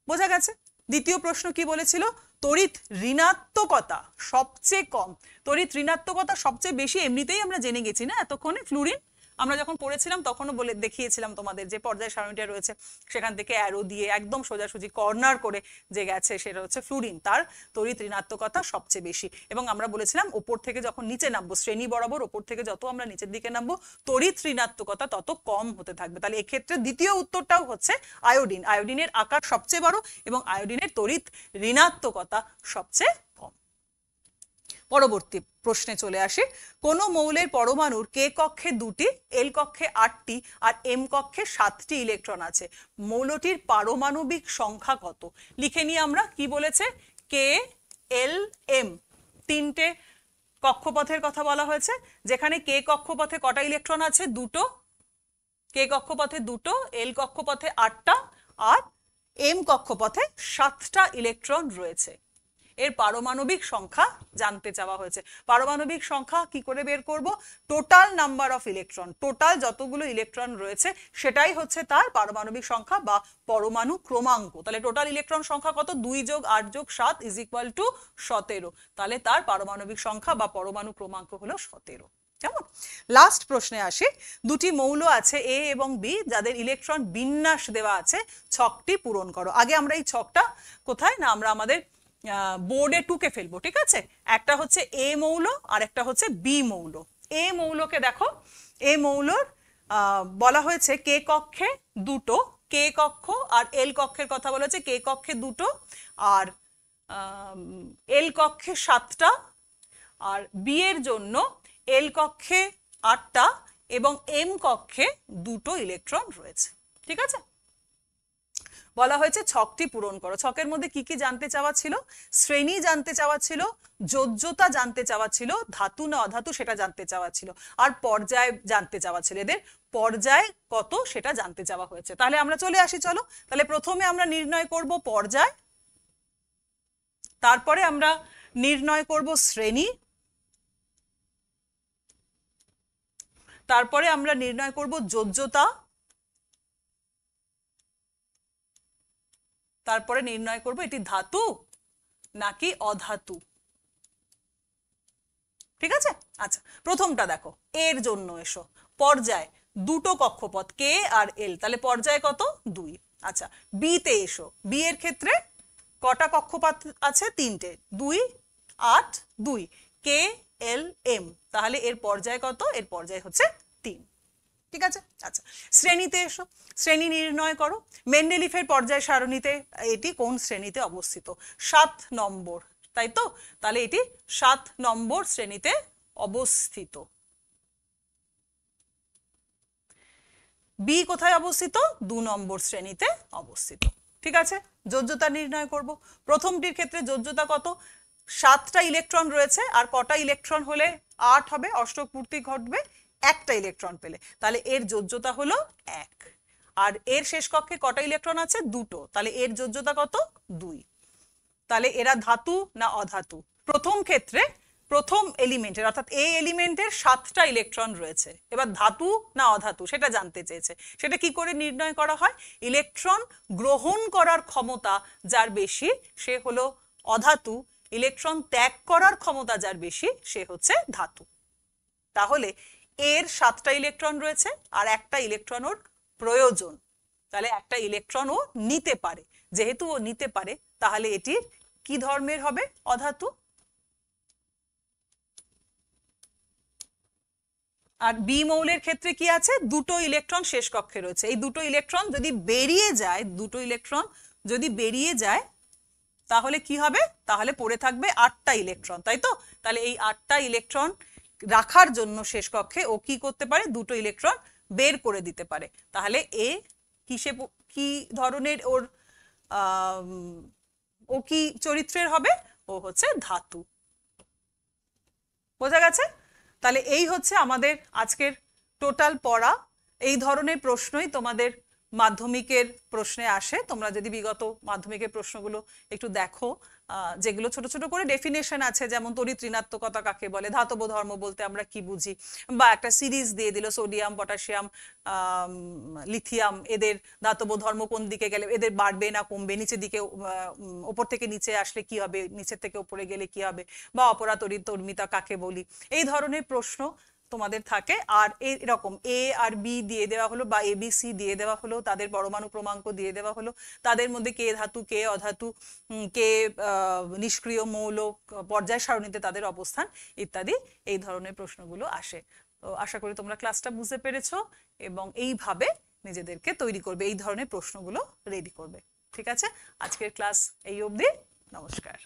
বোঝা গেছে। দ্বিতীয় প্রশ্ন কি বলেছিল? তড়িৎ ঋণাত্মকতা সবচেয়ে কম। তড়িৎ ঋণাত্মকতা সবচেয়ে বেশি এমনিতেই আমরা জেনে গেছি না এতক্ষণে। ফ্লুরিন আমরা যখন পড়েছিলাম তখনও বলে দেখিয়েছিলাম তোমাদের যে পর্যায় সারণীটা রয়েছে সেখান থেকে অ্যারো দিয়ে একদম সোজাসুজি কর্নার করে যে গেছে সেটা হচ্ছে ফ্লুরিন, তার তড়িৎ ঋণাত্মকতা সবচেয়ে বেশি। এবং আমরা বলেছিলাম ওপর থেকে যখন নিচে নামবো, শ্রেণী বরাবর ওপর থেকে যত আমরা নিচের দিকে নামবো তড়িৎ ঋণাত্মকতা তত কম হতে থাকবে। তাহলে এক্ষেত্রে দ্বিতীয় উত্তরটাও হচ্ছে আয়োডিন। আয়োডিনের আকার সবচেয়ে বড় এবং আয়োডিনের তড়িৎ ঋণাত্মকতা সবচেয়ে কম। পরবর্তী প্রশ্নে চলে আসে। কোন মৌলের পরমাণুর কে কক্ষে 2টি, এল কক্ষে 8টি আর এম কক্ষে 7টি ইলেকট্রন আছে? মৌলটির পারমাণবিক সংখ্যা কত? লিখে নিই আমরা। কি বলেছে? কে, এল, এম, 3টে কক্ষপথের কথা বলা হয়েছে। যেখানে কে কক্ষপথে কটা ইলেকট্রন আছে? 2টো। কে কক্ষপথে 2টো, এল কক্ষপথে 8টা আর এম কক্ষপথে 7টা ইলেকট্রন রয়েছে। এর পারমাণবিক সংখ্যা জানতে চাওয়া হয়েছে। পারমাণবিক সংখ্যা কি করে বের করব? Total number of electron, total যতগুলো ইলেকট্রন রয়েছে সেটাই হচ্ছে তার পারমাণবিক সংখ্যা বা পরমাণু ক্রমাঙ্ক। তাহলে টোটাল ইলেকট্রন সংখ্যা কত? 2 + 8 + 7 = 17। তাহলে তার পারমাণবিক সংখ্যা বা পরমাণু ক্রমাঙ্ক হলো 17। কেমন? লাস্ট প্রশ্নে আসি। দুটি মৌল আছে এ এবং বি যাদের ইলেকট্রন বিন্যাস দেওয়া আছে, ছকটি পূরণ করো। আগে আমরা এই ছকটা কোথায় না আমরা আমাদের বোর্ডে টুকে ফেলবো। ঠিক আছে, একটা হচ্ছে এ মৌল আর একটা হচ্ছে বি মৌল। এ মৌলকে দেখো, এ মৌলর বলা হয়েছে কে কক্ষে 2টো, কে কক্ষ আর এল কক্ষের কথা বলা হয়েছে। কে কক্ষে 2টো আর এল কক্ষে 7টা আর বি এর জন্য এল কক্ষে 8টা এবং এম কক্ষে 2টো ইলেকট্রন রয়েছে। ঠিক আছে, বলা হয়েছে ছকটি পূরণ করো। ছকের মধ্যে কি কি জানতে চাওয়া ছিল? শ্রেণী জানতে চাওয়া ছিল, যোজ্যতা জানতে চাওয়া ছিল, ধাতু না অধাতু সেটা জানতে চাওয়া ছিল, আর পর্যায় জানতে চাওয়া ছিল। এদের পর্যায় কত সেটা জানতে চাওয়া হয়েছে। তাহলে আমরা চলে আসি, চলো। তাহলে প্রথমে আমরা নির্ণয় করব পর্যায়। তারপরে আমরা নির্ণয় করব শ্রেণী, তারপরে আমরা নির্ণয় করব যোজ্যতা, তারপরে নির্ণয় করব এটি ধাতু নাকি অধাতু। ঠিক আছে? আচ্ছা, প্রথমটা দেখো, এর জন্য এসো, পর্যায় দুটো কক্ষপথ কে আর এল, তাহলে পর্যায় কত? 2। আচ্ছা, বি তে এসো, বি এর ক্ষেত্রে কটা কক্ষপথ আছে? 3টে, 2 8 2, কে এল এম, তাহলে এর পর্যায় কত? এর পর্যায় হচ্ছে 3। ঠিক আছে? আচ্ছা, শ্রেণীতে এসো, শ্রেণী নির্ণয় করো। মেন্ডেলিফের পর্যায় সারণীতে এটি কোন শ্রেণীতে অবস্থিত? 7 নম্বর, তাই তো? তাহলে এটি 7 নম্বর শ্রেণীতে অবস্থিত। বি কোথায় অবস্থিত? 2 নম্বর শ্রেণীতে অবস্থিত। ঠিক আছে, যোজ্যতা নির্ণয় করব। প্রথমটির ক্ষেত্রে যোজ্যতা কত? 7টা ইলেকট্রন রয়েছে, আর কটা ইলেকট্রন হলে 8 হবে, অষ্টক পূর্তি ঘটবে? একটা ইলেকট্রন পেলে, তাহলে এর যোজ্যতা হলো 1। আর এর শেষ কক্ষে কটা ইলেকট্রন আছে? 2টো, তাহলে এর যোজ্যতা কত? 2। তাহলে এরা ধাতু না অধাতু? প্রথম ক্ষেত্রে প্রথম এলিমেন্টের অর্থাৎ এ এলিমেন্টের 7টা ইলেকট্রন রয়েছে, এবার ধাতু না অধাতু সেটা জানতে চেয়েছে। সেটা কি করে নির্ণয় করা হয়? ইলেকট্রন গ্রহণ করার ক্ষমতা যার বেশি সে হলো অধাতু, ইলেকট্রন ত্যাগ করার ক্ষমতা যার বেশি সে হচ্ছে ধাতু। তাহলে এর 7টা ইলেকট্রন রয়েছে আর একটা ইলেকট্রন ওর প্রয়োজন, তাহলে একটা ইলেকট্রন ও নিতে পারে, যেহেতু ও নিতে পারে তাহলে এটির কি ধর্মের হবে? অধাতু। আর বি মৌলের ক্ষেত্রে কি আছে? 2টো ইলেকট্রন শেষ কক্ষে রয়েছে, এই 2টো ইলেকট্রন যদি বেরিয়ে যায়, 2টো ইলেকট্রন যদি বেরিয়ে যায় তাহলে কি হবে? তাহলে পড়ে থাকবে 8টা ইলেকট্রন, তাই তো? তাহলে এই 8টা ইলেকট্রন রাখার জন্য শেষ কক্ষে ও কি করতে পারে? 2টো ইলেকট্রন বের করে দিতে পারে। তাহলে এ কিসে, কি ধরনের ওর ও কি চরিত্রের হবে? ও হচ্ছে ধাতু। বোঝা গেছে? তাহলে এই হচ্ছে আমাদের আজকের টোটাল পড়া। এই ধরনের প্রশ্নই তোমাদের মাধ্যমিকের প্রশ্নে আসে। তোমরা যদি বিগত মাধ্যমিকের প্রশ্নগুলো একটু দেখো, যেগুলো ছোট ছোট করে ডেফিনেশন আছে, যেমন তড়িৎ ঋণাত্মকতা কাকে বলে, ধাতব ধর্ম বলতে আমরা কি বুঝি, বা একটা সিরিজ দিয়ে দিল সোডিয়াম, পটাশিয়াম, লিথিয়াম, এদের ধাতব ধর্ম কোন দিকে গেলে এদের বাড়বে না কমবে, নিচের দিকে ওপর থেকে নিচে আসলে কি হবে, নিচের থেকে উপরে গেলে কি হবে, বা অপরাতড়িৎ তড়মিতা কাকে বলি, এই ধরনের প্রশ্ন তোমাদের থাকে। আর এরকম এ আর বি দিয়ে দেওয়া হলো বা এবিসি দিয়ে দেওয়া হলো, তাদের পরমাণু ক্রমাঙ্ক দিয়ে দেওয়া হলো, তাদের মধ্যে কে ধাতু কে অধাতু, কে নিষ্ক্রিয় মৌল, পর্যায় সারণীতে তাদের অবস্থান ইত্যাদি, এই ধরনের প্রশ্নগুলো আসে। তো আশা করি তোমরা ক্লাসটা বুঝতে পেরেছো এবং এইভাবে নিজেদেরকে তৈরি করবে, এই ধরনের প্রশ্নগুলো রেডি করবে। ঠিক আছে, আজকের ক্লাস এই অবধি। নমস্কার।